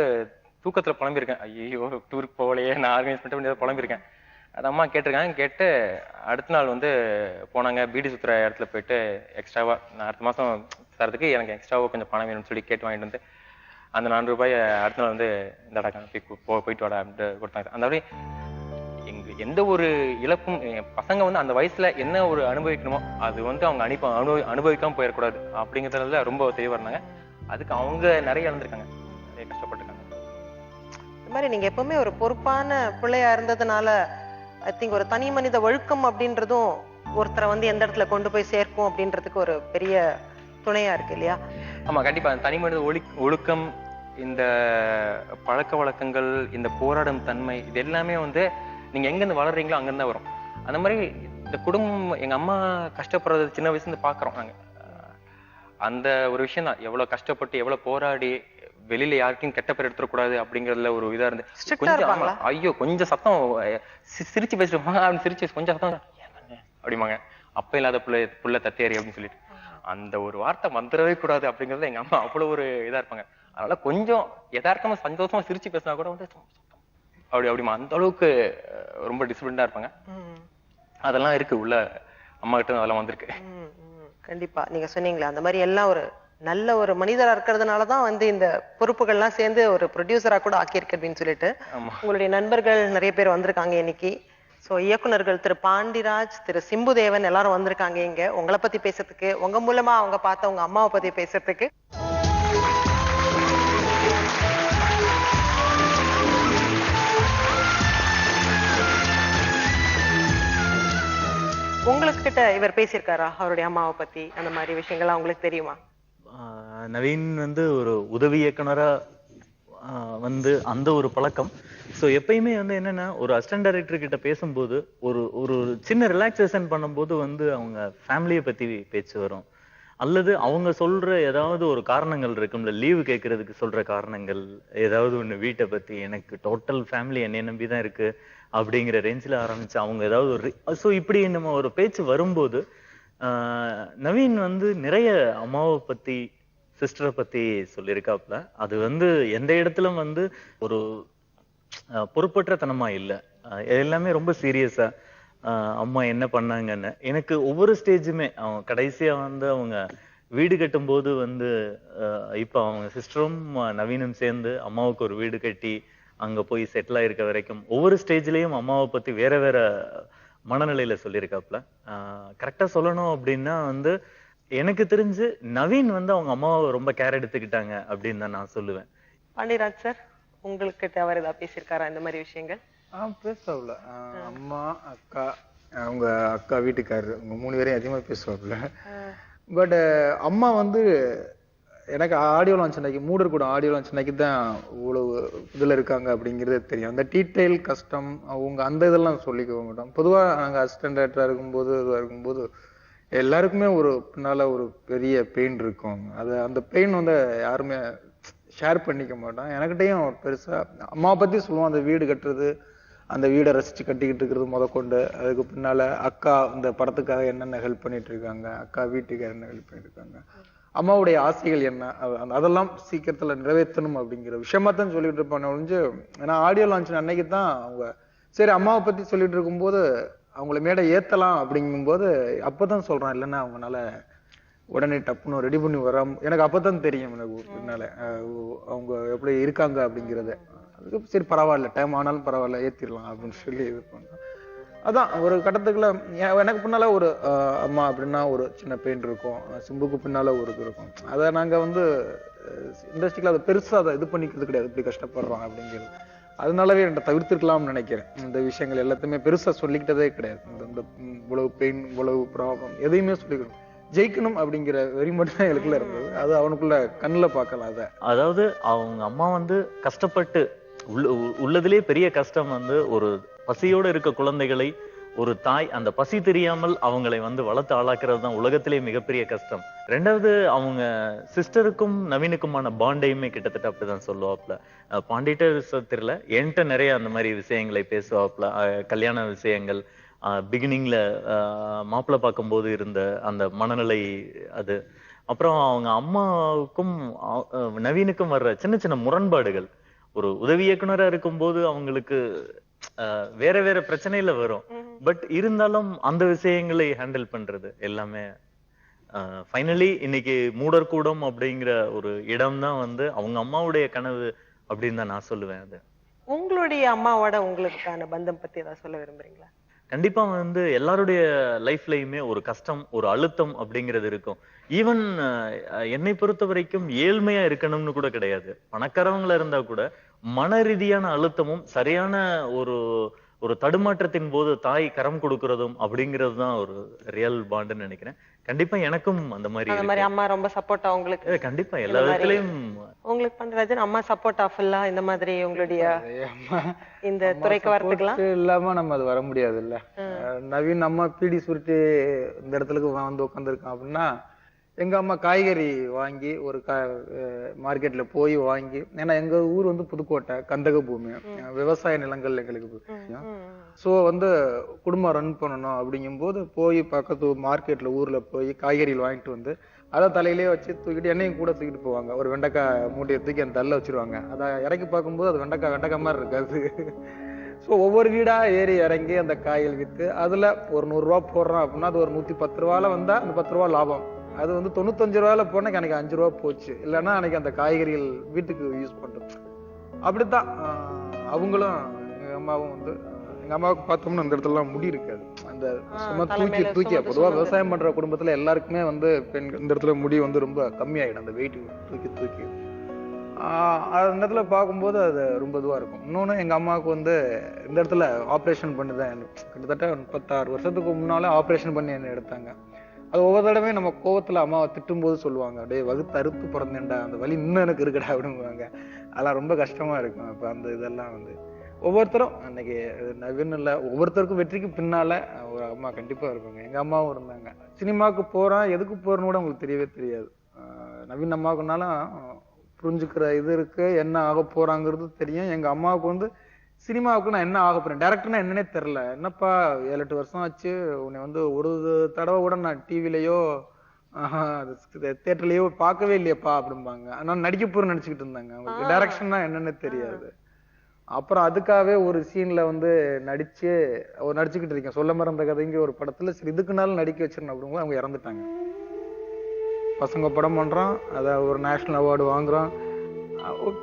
தூக்கத்துல புலம்பிருக்கேன். ஐயோ டூருக்கு போகலையே, நான் ஆர்கனைஸ் பண்ணிட்டு புலம்பிருக்கேன். அது அம்மா கேட்டிருக்காங்க. கேட்டு அடுத்த நாள் வந்து போனாங்க. பீடி சுத்துற இடத்துல போயிட்டு எக்ஸ்ட்ராவா நான் அடுத்த மாசம் தரதுக்கு எனக்கு எக்ஸ்ட்ராவா கொஞ்சம் பணம் வேணும்னு சொல்லி கேட்டு வாங்கிட்டு வந்து அந்த 4 ரூபாய் அடுத்த நாள் வந்து இந்த போயிட்டு வாடா அப்படின்ட்டு கொடுத்தாங்க. அந்த மாதிரி எந்த ஒரு இழப்பும் பசங்க வந்து அந்த வயசுல என்ன ஒரு அனுபவிக்கணுமோ அது வந்து அவங்க அனுபவிக்காம போயிடக்கூடாது அப்படிங்கிறதுல ரொம்ப தெளிவா இருந்தாங்க. அதுக்கு அவங்க நிறைய இழந்திருக்காங்க, நிறைய கஷ்டப்பட்டிருக்காங்க.
இந்த மாதிரி நீங்க எப்பவுமே ஒரு பொறுப்பான பிள்ளையா இருந்ததுனால ஐ திங்க் ஒரு தனி மனித ஒழுக்கம் அப்படின்றதும் ஒருத்தரை வந்து எந்த இடத்துல கொண்டு போய் சேர்க்கும் அப்படின்றதுக்கு ஒரு பெரிய துணையா இருக்கு இல்லையா?
ஆமா கண்டிப்பா. தனி மனித ஒழுக்கம், இந்த பழக்க வழக்கங்கள், இந்த போராடும் தன்மை, இது எல்லாமே வந்து நீங்க எங்க இருந்து வளர்றீங்களோ அங்க இருந்தா வரும். அந்த மாதிரி இந்த குடும்பம், எங்க அம்மா கஷ்டப்படுறது சின்ன வயசுல இருந்து பாக்குறோம் நாங்க. அந்த ஒரு விஷயம் தான், எவ்வளவு கஷ்டப்பட்டு எவ்வளவு போராடி வெளியில யாருக்கும் கெட்ட பேர் எடுத்துடக்கூடாது அப்படிங்கறதுல ஒரு இதா இருந்து கொஞ்சம் ஐயோ கொஞ்சம் சத்தம் சிரிச்சு பேசிட்டு அப்படின்னு சிரிச்சு கொஞ்சம் சத்தம் அப்படிமாங்க. அப்ப இல்லாத புள்ள தத்தேரி அப்படின்னு சொல்லிட்டு அந்த ஒரு வார்த்தை வந்துடவே கூடாது அப்படிங்கறதுல எங்க அம்மா அவ்வளவு ஒரு இதா இருப்பாங்க. அதனால கொஞ்சம் யதார்த்தமா சந்தோஷமா சிரிச்சு பேசினா கூட வந்து அப்படிமா அந்த அளவுக்கு ரொம்ப டிசிப்ளின்டா இருப்பாங்க. அதெல்லாம் இருக்கு உள்ள அம்மா கிட்ட அதெல்லாம் வந்திருக்கு.
கண்டிப்பா நீங்க சொன்னீங்களா அந்த மாதிரி எல்லாம் ஒரு நல்ல ஒரு மனிதரா இருக்கிறதுனாலதான் வந்து இந்த பொறுப்புகள்லாம் சேர்ந்து ஒரு ப்ரொடியூசரா கூட ஆக்கியிருக்கு அப்படின்னு சொல்லிட்டு உங்களுடைய நண்பர்கள் நிறைய பேர் வந்திருக்காங்க இன்னைக்கு. சோ இயக்குனர்கள் திரு பாண்டிராஜ், திரு சிம்புதேவன் எல்லாரும் வந்திருக்காங்க இங்க உங்களை பத்தி பேசுறதுக்கு, உங்க மூலமா அவங்க பார்த்த உங்க அம்மாவை பத்தி பேசுறதுக்கு. உங்களுக்கு கிட்ட இவர் பேசியிருக்காரா அவருடைய அம்மாவை பத்தி, அந்த மாதிரி விஷயங்கள்லாம் உங்களுக்கு தெரியுமா?
நவீன் வந்து ஒரு உதவி இயக்குனரா வந்து அந்த ஒரு பழக்கம். ஸோ எப்பயுமே வந்து என்னன்னா ஒரு அசிஸ்டன்ட் டைரக்டர் கிட்ட பேசும்போது ஒரு சின்ன ரிலாக்ஸேஷன் பண்ணும்போது வந்து அவங்க ஃபேமிலியை பத்தி பேச்சு வரும், அல்லது அவங்க சொல்ற ஏதாவது ஒரு காரணங்கள் இருக்கும்ல, லீவு கேட்கறதுக்கு சொல்ற காரணங்கள் ஏதாவது ஒண்ணு, வீட்டை பத்தி எனக்கு டோட்டல் ஃபேமிலி என்னை நம்பி தான் இருக்கு அப்படிங்கிற ரேஞ்சில் ஆரம்பிச்சு அவங்க ஏதாவது ஒரு ஸோ இப்படி நம்ம ஒரு பேச்சு வரும்போது நவீன் வந்து நிறைய அம்மாவை பத்தி சிஸ்டரை பத்தி சொல்லியிருக்காப்ல. அது வந்து எந்த இடத்துலும் வந்து ஒரு பொறுப்பற்ற தனமா இல்லை, எல்லாமே ரொம்ப சீரியஸா அம்மா என்ன பண்ணாங்கன்னு. எனக்கு ஒவ்வொரு ஸ்டேஜுமே அவங்க கடைசியா வந்து அவங்க வீடு கட்டும் போது வந்து இப்ப அவங்க சிஸ்டரும் நவீனும் சேர்ந்து அம்மாவுக்கு ஒரு வீடு கட்டி அங்க போய் செட்டில் ஆயிருக்க வரைக்கும் ஒவ்வொரு ஸ்டேஜ்லயும் அம்மாவை பத்தி வேற வேற மனநிலையில சொல்லியிருக்காப்ல. கரெக்டா சொல்லணும் அப்படின்னா வந்து எனக்கு தெரிஞ்சு நவீன் வந்து அவங்க அம்மாவை ரொம்ப கேர் எடுத்துக்கிட்டாங்க அப்படின்னு தான் நான் சொல்லுவேன்.
பாண்டியராஜ் சார், உங்களுக்கு அவர் ஏதாவது பேசியிருக்காரா இந்த மாதிரி விஷயங்கள்?
பேசுவாப்ல. அம்மா, அக்கா, அவங்க அக்கா வீட்டுக்காரரு, உங்க 3 பேரையும் அதிகமா பேசுவாப்ல. பட் அம்மா வந்து எனக்கு ஆடியோ லான்ச் அன்னைக்கு, மூடர் கூட ஆடியோ லான்ச் அன்னைக்கு தான் இவ்வளவு இதுல இருக்காங்க அப்படிங்கிறது தெரியும். அந்த டீட்டெயில் கஷ்டம் அவங்க அந்த இதெல்லாம் சொல்லிக்க மாட்டோம். பொதுவா நாங்க அசிஸ்டன்ட் டைரக்டரா இருக்கும்போது இதுவா இருக்கும்போது எல்லாருக்குமே ஒரு பின்னால ஒரு பெரிய பெயின் இருக்கும். அது அந்த பெயின் வந்து யாருமே ஷேர் பண்ணிக்க மாட்டோம். எனக்கிட்டையும் பெருசா அம்மாவை பத்தி சொல்லுவோம். அந்த வீடு கட்டுறது, அந்த வீடை ரசிச்சு கட்டிக்கிட்டு இருக்கிறது முதற்கொண்டு, அதுக்கு பின்னால அக்கா இந்த படத்துக்காக என்னென்ன ஹெல்ப் பண்ணிட்டு இருக்காங்க, அக்கா வீட்டுக்கு என்ன ஹெல்ப் பண்ணிட்டு இருக்காங்க, அம்மாவுடைய ஆசைகள் என்ன, அதெல்லாம் சீக்கிரத்துல நிறைவேற்றணும் அப்படிங்கிற விஷயமா தான் சொல்லிட்டு இருப்பாங்க ஒழிஞ்சு. ஏன்னா ஆடியோ லான்ச் அன்னைக்கு தான் அவங்க சரி அம்மாவை பத்தி சொல்லிட்டு இருக்கும்போது அவங்கள மேடை ஏத்தலாம் அப்படிங்கும்போது அப்பதான் சொல்றான், இல்லைன்னா அவங்களால உடனே டப்புன்னு ரெடி பண்ணி வராம எனக்கு அப்பதான் தெரியும் எனக்கு பின்னால அவங்க எப்படி இருக்காங்க அப்படிங்கிறத. அதுக்கு சரி பரவாயில்ல, டைம் ஆனாலும் பரவாயில்ல ஏத்திடலாம் அப்படின்னு சொல்லி இது பண்றோம். அதான் ஒரு கட்டத்துக்குள்ள எனக்கு பின்னால ஒரு அம்மா அப்படின்னா ஒரு சின்ன பெயின் இருக்கும், சிம்புக்கு பின்னால ஒரு இது இருக்கும். அதை நாங்க வந்து இண்டஸ்ட்ரியில அதை பெருசா அதை இது பண்ணிக்கிறது கிடையாது, இப்படி கஷ்டப்படுறோம் அப்படிங்கிறது. அதனாலவே என்கிட்ட தவிர்த்திருக்கலாம்னு நினைக்கிறேன். இந்த விஷயங்கள் எல்லாத்தையுமே பெருசா சொல்லிக்கிட்டதே கிடையாது. இந்த இவ்வளவு பெயின், இவ்வளவு ப்ராப்ளம் எதையுமே சொல்லிக்கணும், ஜெயிக்கணும் அப்படிங்கிற வெறி மட்டும் தான் எனக்குள்ள இருந்தது. அது அவனுக்குள்ள கண்ணுல பார்க்கலாம். அதை
அதாவது அவங்க அம்மா வந்து கஷ்டப்பட்டு உள்ளதுலேயே பெரிய கஷ்டம் வந்து ஒரு பசியோடு இருக்க குழந்தைகளை ஒரு தாய் அந்த பசி தெரியாமல் அவங்களை வந்து வளர்த்து ஆளாக்குறது தான் உலகத்திலே மிகப்பெரிய கஷ்டம். ரெண்டாவது அவங்க சிஸ்டருக்கும் நவீனுக்குமான பாண்டையுமே கிட்டத்தட்ட அப்படிதான் சொல்லுவாப்ல. பாண்டிட்டர் தெரியல, என்கிட்ட நிறைய அந்த மாதிரி விஷயங்களை பேசுவாப்ல. கல்யாண விஷயங்கள், பிகினிங்ல மாப்பிள்ளை பார்க்கும்போது இருந்த அந்த மனநிலை, அது அப்புறம் அவங்க அம்மாவுக்கும் நவீனுக்கும் வர்ற சின்ன சின்ன முரண்பாடுகள். ஒரு உதவி இயக்குனரா இருக்கும்போது அவங்களுக்கு வேற வேற பிரச்சனையில வரும். பட் இருந்தாலும் அந்த விஷயங்களை ஹேண்டில் பண்றது எல்லாமே ஃபைனலி இன்னைக்கு மூடர்கூடம் அப்படிங்கிற ஒரு இடம் தான் வந்து அவங்க அம்மாவுடைய கனவு அப்படின்னு தான் நான் சொல்லுவேன். அது
உங்களுடைய அம்மாவோட உங்களுக்கான பந்தம் பத்தி ஏதாவது சொல்ல விரும்புறீங்களா?
கண்டிப்பா வந்து எல்லாருடைய லைஃப்லயுமே ஒரு கஷ்டம், ஒரு அழுத்தம் அப்படிங்கிறது இருக்கும். ஈவன் என்னை பொறுத்த வரைக்கும் ஏழ்மையா இருக்கணும்னு கூட கிடையாது. பணக்காரவங்களா இருந்தா கூட மன ரீதியான அழுத்தமும் சரியான ஒரு ஒரு தடுமாற்றத்தின் போது தாய் கரம் கொடுக்கறதும் அப்படிங்கிறது தான் ஒரு ரியல் பாண்டுன்னு நினைக்கிறேன். கண்டிப்பா எனக்கும் அந்த மாதிரி
அந்த மாதிரி அம்மா ரொம்ப சப்போர்ட்டா உங்களுக்கு?
கண்டிப்பா எல்லா விதத்திலயும்.
உங்களுக்கு பண்றராஜன் அம்மா சப்போர்ட்டா ஃபுல்லா இந்த மாதிரி உங்களுடைய இந்த துறைக்கு வரதுக்கலாம்
இல்லாம நம்ம அது வர முடியாது இல்ல. நவீன் அம்மா பீடி சுருட்டி இந்த இடத்துக்கு வந்து உட்காந்துருக்கான் அப்படின்னா எங்க அம்மா காய்கறி வாங்கி ஒரு மார்க்கெட்ல போய் வாங்கி, ஏன்னா எங்க ஊர் வந்து புதுக்கோட்டை கந்தக பூமி, விவசாய நிலங்கள் எங்களுக்கு. சோ வந்து குடும்பம் ரன் பண்ணணும் அப்படிங்கும் போது போய் பக்கத்து மார்க்கெட்ல ஊர்ல போய் காய்கறிகள் வாங்கிட்டு வந்து அதை தலையிலேயே வச்சு தூக்கிட்டு என்னையும் கூட தூக்கிட்டு போவாங்க. ஒரு வெண்டைக்காய் மூட்டையை தூக்கி அந்த தள்ள வச்சிருவாங்க. அதை இறக்கி பார்க்கும்போது அது வெண்டைக்காய் மாதிரி இருக்காது. ஸோ ஒவ்வொரு வீடா ஏறி இறங்கி அந்த காய்கள் வித்து அதுல ஒரு 100 ரூபா போடுறோம் அப்படின்னா அது ஒரு 110 ரூபால வந்தா அந்த 10 ரூபா லாபம். அது வந்து 95 ரூபாயில போனா எனக்கு 5 ரூபா போச்சு. இல்லைன்னா அன்னைக்கு அந்த காய்கறிகள் வீட்டுக்கு யூஸ் பண்றோம். அப்படித்தான் அவங்களும் எங்க அம்மாவும் வந்து, எங்க அம்மாவுக்கு பார்த்தோம்னா அந்த இடத்துல முடி இருக்காது. அந்த சும்மா தூக்கி பொதுவா விவசாயம் பண்ற குடும்பத்துல எல்லாருக்குமே வந்து பெண் இந்த இடத்துல முடி வந்து ரொம்ப கம்மியாயிடும். அந்த வெயிட் தூக்கி அந்த இடத்துல பார்க்கும்போது அது ரொம்ப இதுவா இருக்கும். இன்னொன்னு எங்க அம்மாவுக்கு வந்து இந்த இடத்துல ஆப்ரேஷன் பண்ணிதான் கிட்டத்தட்ட 36 வருஷத்துக்கு முன்னாலே ஆப்ரேஷன் பண்ணி என்ன எடுத்தாங்க. அது ஒவ்வொரு தடவையும் நம்ம கோவத்துல அம்மாவை திட்டும் போது சொல்லுவாங்க, அப்படியே வகுத்து அறுத்து பிறந்தேன்டா, அந்த வலி இன்னும் எனக்கு இருக்குடா அப்படிங்குவாங்க. அதெல்லாம் ரொம்ப கஷ்டமா இருக்கும். இப்ப அந்த இதெல்லாம் வந்து ஒவ்வொருத்தரும் அன்னைக்கு நவீன் இல்ல, ஒவ்வொருத்தருக்கும் வெற்றிக்கு பின்னால ஒரு அம்மா கண்டிப்பா இருப்பாங்க. எங்க அம்மாவும் இருந்தாங்க. சினிமாவுக்கு போறான் எதுக்கு போறேன்னு கூட உங்களுக்கு தெரியவே தெரியாது. நவீன் அம்மாவுக்குனாலும் புரிஞ்சுக்கிற இது இருக்கு, என்ன ஆக போறாங்கிறது தெரியும். எங்க அம்மாவுக்கு வந்து சினிமாவுக்கு நான் என்ன ஆக போறேன், டேரக்டர்னா என்னன்னே தெரியல. என்னப்பா 7-8 வருஷம் ஆச்சு, உன்னை வந்து ஒரு தடவை கூட நான் டிவிலையோ தியேட்டர்லயோ பார்க்கவே இல்லையப்பா அப்படிம்பாங்க. நான் நடிக்க போறேன்னு நினைச்சுக்கிட்டு இருந்தாங்க. அவங்களுக்கு டைரக்ஷன்னா என்னன்னு தெரியாது. அப்புறம் அதுக்காகவே ஒரு சீன்ல வந்து நடிச்சுக்கிட்டு இருக்கேன். சொல்ல மறந்த கதைங்க ஒரு படத்துல சரி இதுக்குனாலும் நடிக்க வச்சிருந்தேன் அப்படிங்கும்போது அவங்க இறந்துட்டாங்க. பசங்க படம் பண்றோம், அத ஒரு நேஷனல் அவார்டு வாங்குறோம்,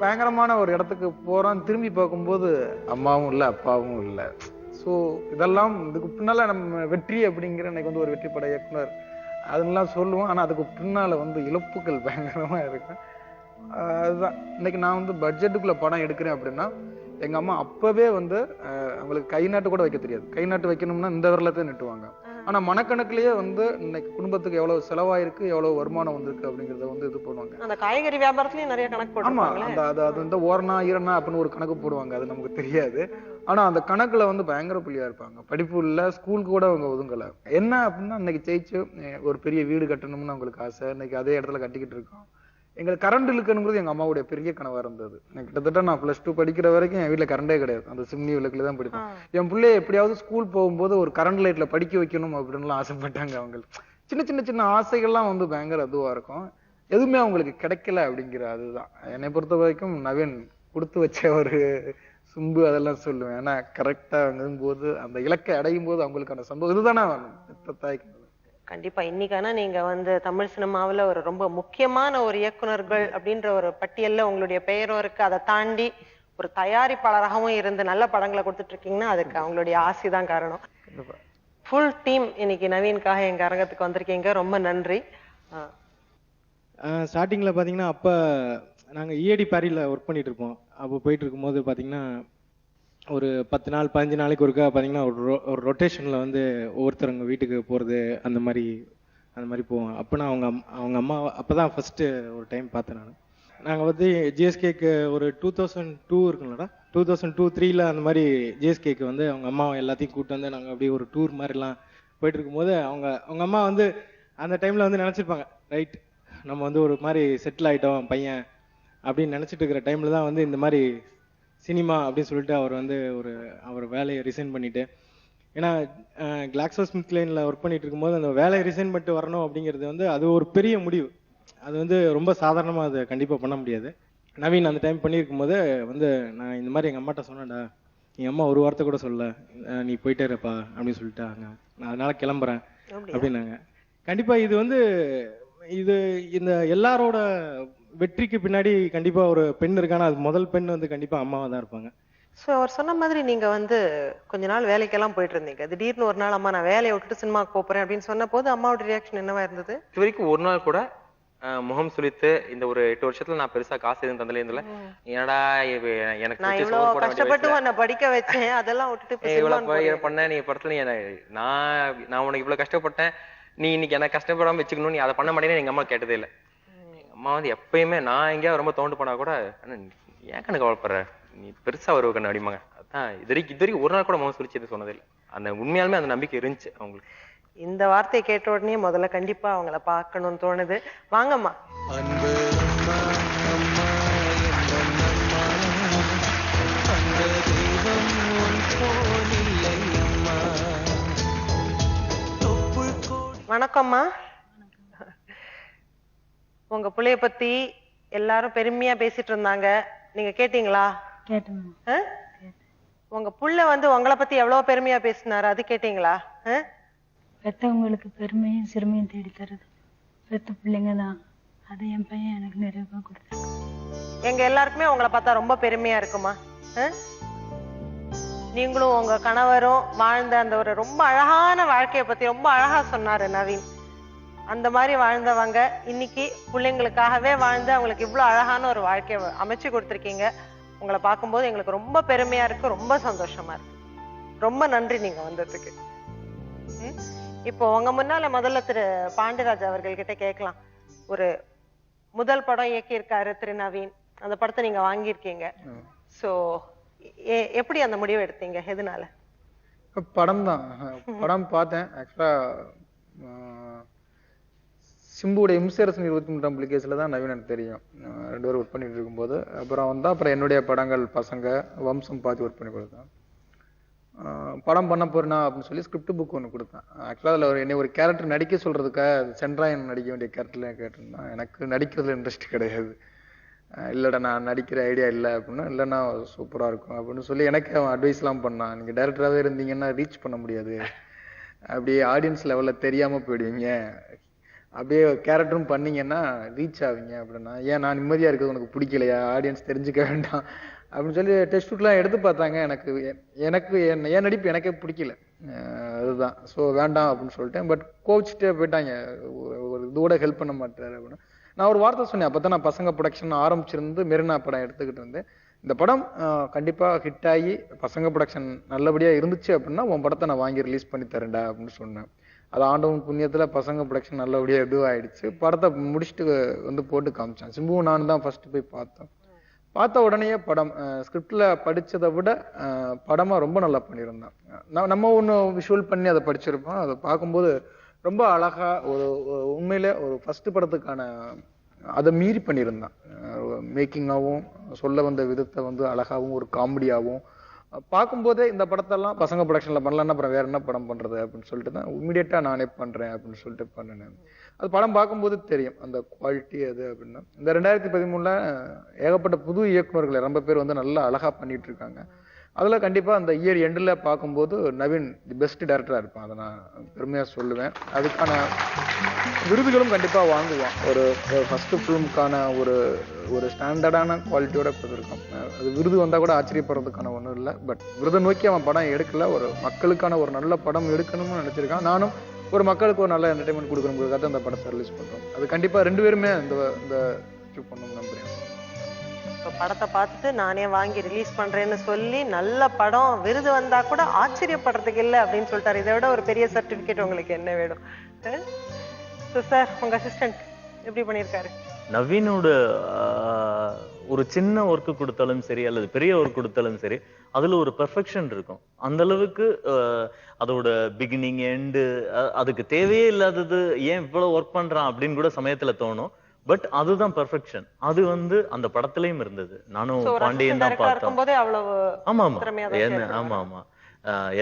பயங்கரமான ஒரு இடத்துக்கு போறோம். திரும்பி பார்க்கும்போது அம்மாவும் இல்லை அப்பாவும் இல்லை. ஸோ இதெல்லாம் இதுக்கு பின்னால நம்ம வெற்றி அப்படிங்கிற எனக்கு வந்து ஒரு வெற்றி பட இயக்குனர் அதெல்லாம் சொல்லுவோம். ஆனா அதுக்கு பின்னால வந்து இழப்புகள் பயங்கரமா இருக்கு. அதுதான் இன்னைக்கு நான் வந்து பட்ஜெட்டுக்குள்ள படம் எடுக்கிறேன் அப்படின்னா எங்க அம்மா அப்பவே வந்து அவங்களுக்கு கை நாட்டு கூட வைக்க தெரியாது. கை நாட்டு வைக்கணும்னா இந்த விரலத்தை நட்டுவாங்க. ஆனா மனக்கணக்குலயே வந்து இன்னைக்கு குடும்பத்துக்கு எவ்வளவு செலவாயிருக்கு, எவ்வளவு வருமானம் வந்திருக்கு அப்படிங்கறத வந்து இது பண்ணுவாங்க.
அந்த காய்கறி வியாபாரத்துலயும் நிறைய கணக்கு போடுவாங்க.
ஆமா, அது வந்து ஓரணா ஈரனா அப்படின்னு ஒரு கணக்கு போடுவாங்க. அது நமக்கு தெரியாது. ஆனா அந்த கணக்குல வந்து பயங்கர புள்ளியா இருப்பாங்க. படிப்பு இல்ல, ஸ்கூலுக்கு கூட அவங்க ஒதுங்கல. என்ன அப்படின்னா இன்னைக்கு ஜெயிச்சு ஒரு பெரிய வீடு கட்டணும்னு அவங்களுக்கு ஆசை. இன்னைக்கு அதே இடத்துல கட்டிக்கிட்டு இருக்கோம். எங்களுக்கு கரண்ட் இழுக்கணுங்கிறது எங்க அம்மாவுடைய பெரிய கனவா இருந்தது. கிட்டத்தட்ட நான் +2 படிக்கிற வரைக்கும் என் வீட்டுல கரண்டே கிடையாது. அந்த சிம்னி விளக்குல தான் படிப்பேன். என் பிள்ளைய எப்படியாவது ஸ்கூல் போகும்போது ஒரு கரண்ட் லைட்ல படிக்க வைக்கணும் அப்படின்னு ஆசைப்பட்டாங்க. அவங்க சின்ன ஆசைகள்லாம் வந்து பயங்கர இதுவா இருக்கும். எதுவுமே அவங்களுக்கு கிடைக்கல அப்படிங்கிற அதுதான். என்னை பொறுத்த வரைக்கும் நவீன் கொடுத்து வச்ச ஒரு சும்பு அதெல்லாம் சொல்லுவேன். ஏன்னா கரெக்டா போது அந்த இலக்கை அடையும் போது அவங்களுக்கான சந்தோஷம் இதுதானே தாய்க்கு.
கண்டிப்பா இன்னைக்கான நீங்க வந்து தமிழ் சினிமாவுல ஒரு ரொம்ப முக்கியமான ஒரு இயக்குனர்கள் அப்படின்ற ஒரு பட்டியல்ல உங்களுடைய பெயரும் இருக்கு. அதை தாண்டி ஒரு தயாரிப்பாளராகவும் இருந்து நல்ல படங்களை கொடுத்துட்டு இருக்கீங்கன்னா அதுக்கு அவங்களுடைய ஆசை தான் காரணம். ஃபுல் டீம் இன்னைக்கு நவீனுக்காக எங்க அரங்கத்துக்கு வந்திருக்கீங்க. ரொம்ப நன்றி.
ஸ்டார்டிங்ல பாத்தீங்கன்னா அப்ப நாங்க இஏடி பாரியில ஒர்க் பண்ணிட்டு இருப்போம். அப்போ போயிட்டு இருக்கும்போது பாத்தீங்கன்னா ஒரு 10 நாள் 15 நாளைக்கு ஒருக்கா பாத்தீங்கன்னா ஒரு ரொட்டேஷன்ல வந்து ஒவ்வொருத்தவங்க வீட்டுக்கு போறது அந்த மாதிரி போவோம். அப்ப நான் அவங்க அம்மா அப்பதான் ஃபர்ஸ்ட் ஒரு டைம் பார்த்தேன். நாங்க வந்து ஜிஎஸ்கேக்கு ஒரு 2002 இருக்குங்களா, 2002-03 அந்த மாதிரி ஜிஎஸ்கேக்கு வந்து அவங்க அம்மா எல்லாத்தையும் கூப்பிட்டு வந்து நாங்க அப்படியே ஒரு டூர் மாதிரிலாம் போயிட்டு இருக்கும்போது அவங்க அம்மா வந்து அந்த டைம்ல வந்து நினைச்சிருப்பாங்க, ரைட் நம்ம வந்து ஒரு மாதிரி செட்டில் ஆயிட்டோம் பையன் அப்படின்னு நினைச்சிட்டு இருக்கிற டைம்ல தான் வந்து இந்த மாதிரி சினிமா அப்படின்னு சொல்லிட்டு அவர் வேலையை ரிசைன் பண்ணிட்டு, ஏன்னா GlaxoSmithKline ஒர்க் பண்ணிட்டு இருக்கும்போது அந்த வேலையை ரிசைன் பண்ணிட்டு வரணும் அப்படிங்கிறது வந்து அது ஒரு பெரிய முடிவு. அது வந்து ரொம்ப சாதாரணமாக அதை கண்டிப்பாக பண்ண முடியாது. நவீன் அந்த டைம் பண்ணியிருக்கும் போது வந்து நான் இந்த மாதிரி எங்கள் அம்மாட்ட சொன்னேன்டா, எங்கள் அம்மா ஒரு வார்த்தை கூட சொல்ல, நீ போயிட்டே இருப்பா அப்படின்னு சொல்லிட்டாங்க, நான் அதனால கிளம்புறேன் அப்படின்னாங்க. கண்டிப்பாக இது வந்து இந்த எல்லாரோட வெற்றிக்கு பின்னாடி கண்டிப்பாக ஒரு பெண் இருக்கானா, அது முதல் பெண் வந்து கண்டிப்பாக அம்மாவாக தான் இருப்பாங்க.
ஸோ அவர் சொன்ன மாதிரி நீங்க வந்து கொஞ்ச நாள் வேலைக்கெல்லாம் போயிட்டு இருந்தீங்க. திடீர்னு ஒரு நாள் அம்மா நான் வேலையை விட்டுட்டு சினிமாக்கு போறேன் அப்படின்னு சொன்ன போது அம்மாவோட ரியாக்ஷன் என்னவா இருந்தது?
இது வரைக்கும் ஒரு நாள் கூட முகம் சுளித்து இந்த ஒரு 8 வருஷத்துல நான் பெருசா காசு எதுவும் தந்தல இருந்தல. என்னடா எனக்கு
நான் இவ்வளவு கஷ்டப்பட்டு உன்னை படிக்க வச்சேன், அதெல்லாம் விட்டுட்டு
இவ்வளவு பண்ண நீ படத்துல நான் உனக்கு இவ்வளவு கஷ்டப்பட்டேன், நீ இன்னைக்கு எனக்கு கஷ்டப்படாம வச்சுக்கணும், நீ அதை பண்ண மாட்டேன்னு எங்க அம்மா கேட்டதே இல்லை. எங்க அம்மா வந்து எப்பயுமே நான் எங்கேயாவது ரொம்ப தோண்டு போனா கூட ஏன் கணக்கு கவலைப்படுற, நீ பெருசா வருவ கண்ணு அடிமாங்க. அதான் இது வரைக்கும் ஒரு நாள் கூட முகம் சுளிச்சு சொன்னதே இல்லை. அந்த உண்மையாலுமே அந்த நம்பிக்கை இருந்துச்சு அவங்களுக்கு.
இந்த வார்த்தையை கேட்ட உடனே முதல்ல கண்டிப்பா அவங்கள பார்க்கணும்னு தோணுது. வாங்கம்மா.
அன்பு அம்மா, அம்மா என்னம்மா, அந்த தெய்வம் உன் போல் இல்லை அம்மா. தொப்புள் கோடி.
வணக்கம்மா. உங்க புள்ளைய பத்தி எல்லாரும் பெருமையா பேசிட்டு இருந்தாங்க, நீங்க கேட்டீங்களா?
கேட்டேன்.
உங்க புள்ள வந்து உங்களை பத்தி எவ்வளவு பெருமையா பேசினாரு, அது கேட்டீங்களா?
பெற்றவங்களுக்கு பெருமையும் சிறுமையும் தேடி தருது பெற்ற பிள்ளைங்க தான். அதை என் பையன் எனக்கு நிறைவாக கொடுத்தாங்க.
எங்க எல்லாருக்குமே உங்களை பார்த்தா ரொம்ப பெருமையா இருக்குமா? நீங்களும் உங்க கணவரும் வாழ்ந்த அந்த ஒரு ரொம்ப அழகான வாழ்க்கைய பத்தி ரொம்ப அழகா சொன்னாரு நவீன். அந்த மாதிரி வாழ்ந்தவங்க இன்னைக்கு பிள்ளைங்களுக்காகவே வாழ்ந்து அவங்களுக்கு இவ்வளவு அழகான ஒரு வாழ்க்கைய அமைச்சு கொடுத்துருக்கீங்க. உங்களை பார்க்கும்போது எங்களுக்கு ரொம்ப பெருமையா இருக்கு, ரொம்ப சந்தோஷமா இருக்கு. ரொம்ப நன்றி நீங்க வந்ததுக்கு. இப்போ உங்க முன்னால முதல்ல திரு பாண்டியராஜ் அவர்கள் கிட்ட கேட்கலாம். ஒரு முதல் படம் இயக்கியிருக்காரு திரு நவீன், அந்த படத்தை நீங்க வாங்கியிருக்கீங்க. சோ எப்படி அந்த முடிவை எடுத்தீங்க, எதனால?
படம் தான், படம் பார்த்தேன். ஆக்சுவலா சிம்புடைய இம்சேரசன் 23ஆம் புலிகேஸ்ல தான் நவீன் எனக்கு தெரியும். 2 பேரும் ஒர்க் பண்ணிட்டு இருக்கும்போது அப்புறம் என்னுடைய படங்கள் பசங்க வம்சம் பார்த்து ஒர்க் பண்ணி கொடுத்தேன். படம் பண்ண போறேனா அப்படின்னு சொல்லி ஸ்கிரிப்ட் புக் ஒன்று கொடுத்தேன். ஆக்சுவலாக அதில் என்னை ஒரு கேரக்டர் நடிக்க சொல்றதுக்காக சென்ட்ராயன் நடிக்க வேண்டிய கேரக்டர்ல கேட்டிருந்தேன். எனக்கு நடிக்கிறதுல இன்ட்ரெஸ்ட் கிடையாது. இல்லைடா நான் நடிக்கிற ஐடியா இல்லை அப்படின்னா, இல்லைன்னா சூப்பராக இருக்கும் அப்படின்னு சொல்லி எனக்கு அவன் அட்வைஸ்லாம் பண்ணான். நீங்கள் டேரக்டராகவே இருந்தீங்கன்னா ரீச் பண்ண முடியாது, அப்படியே ஆடியன்ஸ் லெவலில் தெரியாமல் போயிடுவீங்க, அப்படியே கேரக்டரும் பண்ணீங்கன்னா ரீச் ஆவீங்க அப்படின்னா. ஏன் நான் நிம்மதியாக இருக்கிறது உனக்கு பிடிக்கலையா, ஆடியன்ஸ் தெரிஞ்சுக்க வேண்டாம் அப்படின்னு சொல்லி டெஸ்ட் ஷூட்லாம் எடுத்து பார்த்தாங்க. எனக்கு என் நடிப்பு எனக்கே பிடிக்கல, அதுதான். ஸோ வேண்டாம் அப்படின்னு சொல்லிட்டேன். பட் கோவிச்சுட்டே போயிட்டாங்க, ஒரு இதோட ஹெல்ப் பண்ண மாட்டாரு அப்படின்னு. நான் ஒரு வார்த்தை சொன்னேன். அப்போ தான் நான் பசங்க ப்ரொடக்ஷன் ஆரம்பிச்சிருந்து மெரினா படம் எடுத்துக்கிட்டு இருந்தேன். இந்த படம் கண்டிப்பாக ஹிட் ஆகி பசங்க ப்ரொடக்ஷன் நல்லபடியாக இருந்துச்சு அப்படின்னா உன் படத்தை நான் வாங்கி ரிலீஸ் பண்ணி தரேன்டா அப்படின்னு சொன்னேன். அது ஆண்டவன் புண்ணியத்தில் பசங்க ப்ரொடக்ஷன் நல்லபடியாக இதுவாகிடுச்சு. படத்தை முடிச்சுட்டு வந்து போட்டு காமிச்சான். சிம்புவும் நானும் தான் ஃபர்ஸ்ட் போய் பார்த்தோம். பார்த்த உடனே படம் ஸ்கிரிப்டில் படித்ததை விட படமாக ரொம்ப நல்லா பண்ணியிருந்தான். நம்ம ஒன்று விஷுவல் பண்ணி அதை படிச்சிருப்போம். அதை பார்க்கும்போது ரொம்ப அழகா ஒரு உண்மையிலே ஒரு ஃபர்ஸ்ட் படத்துக்கான அதை மீறி பண்ணியிருந்தான். மேக்கிங்காகவும் சொல்ல வந்த விதத்தை வந்து அழகாகவும் ஒரு காமெடியாகவும் பார்க்கும்போதே இந்த படத்தெல்லாம் பசங்க ப்ரொடக்ஷனில் பண்ணலன்னா அப்புறம் வேற என்ன படம் பண்ணுறது அப்படின்னு சொல்லிட்டு தான் இமீடியட்டாக நானே பண்ணுறேன் அப்படின்னு சொல்லிட்டு பண்ணினேன். அது படம் பார்க்கும்போது தெரியும் அந்த குவாலிட்டி அது அப்படின்னா. இந்த 2013 ஏகப்பட்ட புது இயக்குநர்கள் ரொம்ப பேர் வந்து நல்லா அழகாக பண்ணிட்டு இருக்காங்க. அதில் கண்டிப்பாக அந்த இயர் எண்டில் பார்க்கும்போது நவீன் தி பெஸ்ட் டைரக்டராக இருப்பான், அதை நான் பெருமையாக சொல்லுவேன். அதுக்கான விருதுகளும் கண்டிப்பாக வாங்குவான். ஒரு ஃபஸ்ட்டு ஃபிலிமுக்கான ஒரு ஸ்டாண்டர்டான குவாலிட்டியோட கொடுத்துருக்கான். அது விருது வந்தால் கூட ஆச்சரியப்படுறதுக்கான ஒன்றும் இல்லை. பட் விருதை நோக்கி அவன் படம் எடுக்கல, ஒரு மக்களுக்கான ஒரு நல்ல படம் எடுக்கணும்னு நினச்சிருக்கான். நானும் ஒரு மக்களுக்கு ஒரு நல்ல என்டர்டைன்மெண்ட் கொடுக்கணுங்கிறதுக்காக அந்த படத்தை ரிலீஸ் பண்ணுறோம். அது கண்டிப்பாக 2 பேருமே இந்த அச்சீவ் பண்ணணும்னு நம்புறேன்.
இப்போ படத்தை பார்த்துட்டு நானே வாங்கி ரிலீஸ் பண்றேன்னு சொல்லி நல்ல படம் விருது வந்தா கூட ஆச்சரியப்படுறதுக்கு இல்லை அப்படின்னு சொல்லிட்டாரு. இதை விட ஒரு பெரிய சர்டிபிகேட் உங்களுக்கு என்ன வேணும்? சார் உங்க அசிஸ்டன்ட் எப்படி பண்ணியிருக்காரு?
நவீனோட ஒரு சின்ன ஒர்க்கு கொடுத்தாலும் சரி அல்லது பெரிய ஒர்க் கொடுத்தாலும் சரி அதுல ஒரு பெர்ஃபெக்ஷன் இருக்கும். அந்த அளவுக்கு அதோட பிகினிங் எண்டு அதுக்கு தேவையே இல்லாதது ஏன் இவ்வளவு ஒர்க் பண்றான் அப்படின்னு கூட சமயத்துல தோணும். பட் அதுதான் பெர்ஃபெக்ஷன். அது வந்து அந்த படத்துலயும் இருந்தது. நானும் பாண்டியன் தான் பார்த்தோம். ஆமா ஆமா என்ன ஆமா ஆமா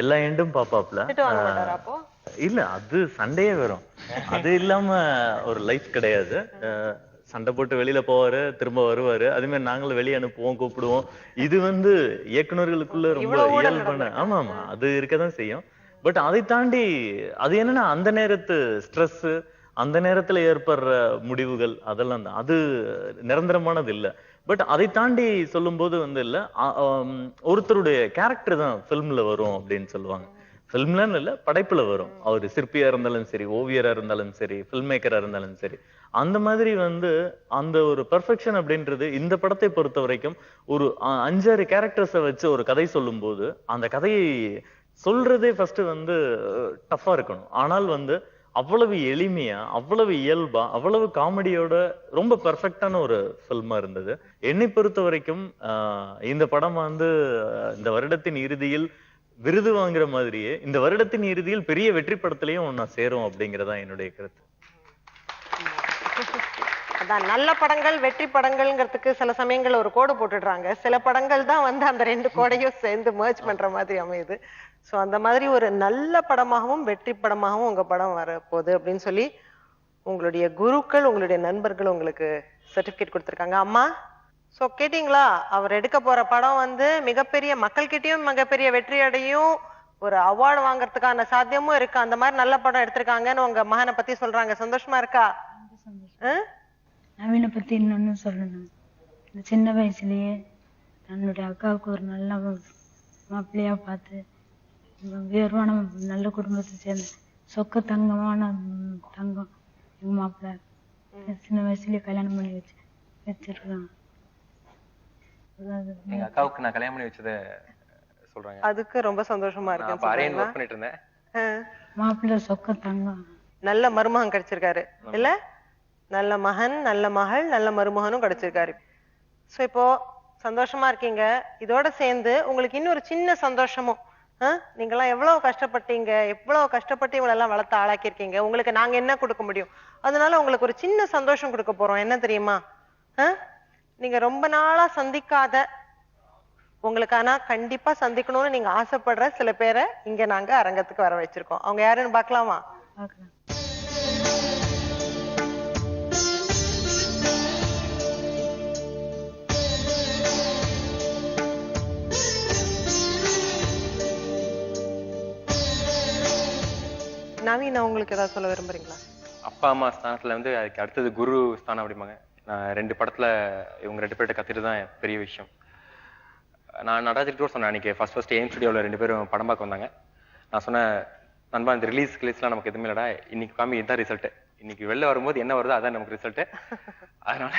எல்லா எண்டும் பாப்பாப்ல. இல்ல அது சண்டையே வரும், அது இல்லாம ஒரு லைஃப் கிடையாது. சண்டை போட்டு வெளியில போவாரு, திரும்ப வருவாரு. அதே மாதிரி நாங்களும் வெளியே அனுப்புவோம், கூப்பிடுவோம். இது வந்து இயக்குனர்களுக்குள்ள ரொம்ப
இவ்வளவு ஊழல்
இயல்பான ஆமா ஆமா அது இருக்கதான் செய்யும். பட் அதை தாண்டி அது என்னன்னா அந்த நேரத்து ஸ்ட்ரெஸ், அந்த நேரத்துல ஏற்படுற முடிவுகள் அதெல்லாம் தான். அது நிரந்தரமானது இல்ல. பட் அதை தாண்டி சொல்லும்போது வந்து இல்ல ஒருத்தருடைய கேரக்டர் தான் ஃபிலிம்ல வரும் அப்படின்னு சொல்லுவாங்க. ஃபிலிம்லன்னு இல்ல, படைப்புல வரும். அவர் சிற்பியா இருந்தாலும் சரி, ஓவியரா இருந்தாலும் சரி, ஃபில்ம் மேக்கரா இருந்தாலும் சரி, அந்த மாதிரி வந்து அந்த ஒரு பெர்ஃபெக்ஷன் அப்படின்றது இந்த படத்தை பொறுத்த வரைக்கும் ஒரு 5-6 கேரக்டர்ஸை வச்சு ஒரு கதை சொல்லும் போது அந்த கதையை சொல்றதே ஃபர்ஸ்ட் வந்து டஃபா இருக்கணும். ஆனால் வந்து அவ்வளவு எளிமையா, அவ்வளவு இயல்பா, அவ்வளவு காமெடியோட ரொம்ப பெர்ஃபெக்டான ஒரு ஃபில்மா இருந்தது. என்னை பொறுத்த வரைக்கும் இந்த படம் வந்து இந்த வருடத்தின் இறுதியில் விருது வாங்குற மாதிரியே இந்த வருடத்தின் இறுதியில் பெரிய வெற்றி படத்திலையும் ஒன்னா சேரும் அப்படிங்கறதா என்னுடைய கருத்து.
அதான் நல்ல படங்கள் வெற்றி படங்கள்ங்கிறதுக்கு சில சமயங்கள் ஒரு கோடு போட்டுடுறாங்க. சில படங்கள் தான் வந்து அந்த 2 கோடையும் சேர்ந்து மர்ஜ் பண்ற மாதிரி அமையுது. சோ அந்த மாதிரி ஒரு நல்ல படமாகவும் வெற்றி படமாகவும் உங்க படம் வரப்போகுது அப்படின்னு சொல்லி உங்களுடைய குருக்கள், உங்களுடைய நண்பர்கள் உங்களுக்கு சர்டிபிகேட் கொடுத்திருக்காங்க. அம்மா, சோ கேட்டீங்களா, அவர் எடுக்க போற படம் வந்து மிகப்பெரிய மக்கள்கிட்டயும் மிகப்பெரிய வெற்றி அடையும், ஒரு அவார்டு வாங்குறதுக்கான சாத்தியமும் இருக்கு. அந்த மாதிரி நல்ல படம் எடுத்திருக்காங்கன்னு உங்க மகனை பத்தி சொல்றாங்க. சந்தோஷமா இருக்கா?
நவீனை பத்தி இன்னொன்னு சொல்லணும். இந்த சின்ன வயசுலயே தன்னுடைய அக்காவுக்கு ஒரு நல்ல மாப்பிள்ளையா பார்த்து உயர்வான நல்ல குடும்பத்தை சேர்ந்த சொக்க தங்கமான தங்கம் எங்க மாப்பிள்ளை சின்ன வயசுலயே கல்யாணம் பண்ணி வச்சிருக்காங்க.
எங்க அக்காவுக்கு நான் கல்யாணம் பண்ணி வச்சத சொல்றாங்க.
அதுக்கு ரொம்ப சந்தோஷமா இருக்கு.
நான் அரேஞ்ச் ஒர்க் பண்ணிட்டு இருந்தேன்.
மாப்பிள்ளை சொக்க தங்கம்,
நல்ல மருமகன் கிடைச்சிருக்காரு இல்ல? நல்ல மகன், நல்ல மகள், நல்ல மருமகனும் கிடைச்சிருக்காரு. சோ இப்போ சந்தோஷமா இருக்கீங்க. இதோட சேர்ந்து உங்களுக்கு இன்னொரு சின்ன சந்தோஷமும், நீங்கெல்லாம் எவ்வளவு கஷ்டப்பட்டீங்க, எவ்வளவு கஷ்டப்பட்டு இவங்களெல்லாம் வளர்த்து ஆளாக்கியிருக்கீங்க. உங்களுக்கு நாங்க என்ன கொடுக்க முடியும்? அதனால உங்களுக்கு ஒரு சின்ன சந்தோஷம் கொடுக்க போறோம். என்ன தெரியுமா? நீங்க ரொம்ப நாளா சந்திக்காத, உங்களுக்கு ஆனா கண்டிப்பா சந்திக்கணும்னு நீங்க ஆசைப்படுற சில பேரை இங்க நாங்க அரங்கத்துக்கு வர வச்சிருக்கோம். அவங்க யாருன்னு பாக்கலாமா? நவீன், உங்களுக்கு ஏதாவது சொல்ல விரும்புறீங்களா?
அப்பா அம்மா ஸ்தானத்துல வந்து அதுக்கு அடுத்தது குரு ஸ்தானம் அப்படிம்பாங்க. நான் 2 படத்துல இவங்க 2 பேர்கிட்ட கத்துட்டு தான் பெரிய விஷயம். நான் நடராஜர்கிட்ட சொன்னேன் அன்னைக்கு ஃபர்ஸ்ட் ஏம் ஸ்டுடியோவில் 2 பேரும் படம் பார்க்க வந்தாங்க. நான் சொன்னேன், நண்பா இந்த ரிலீஸ்லாம் நமக்கு எதுவுமே இல்லடா, இன்னைக்கு காமி இதுதான் ரிசல்ட், இன்னைக்கு வெளில வரும்போது என்ன வருதோ அதான் நமக்கு ரிசல்ட், அதனால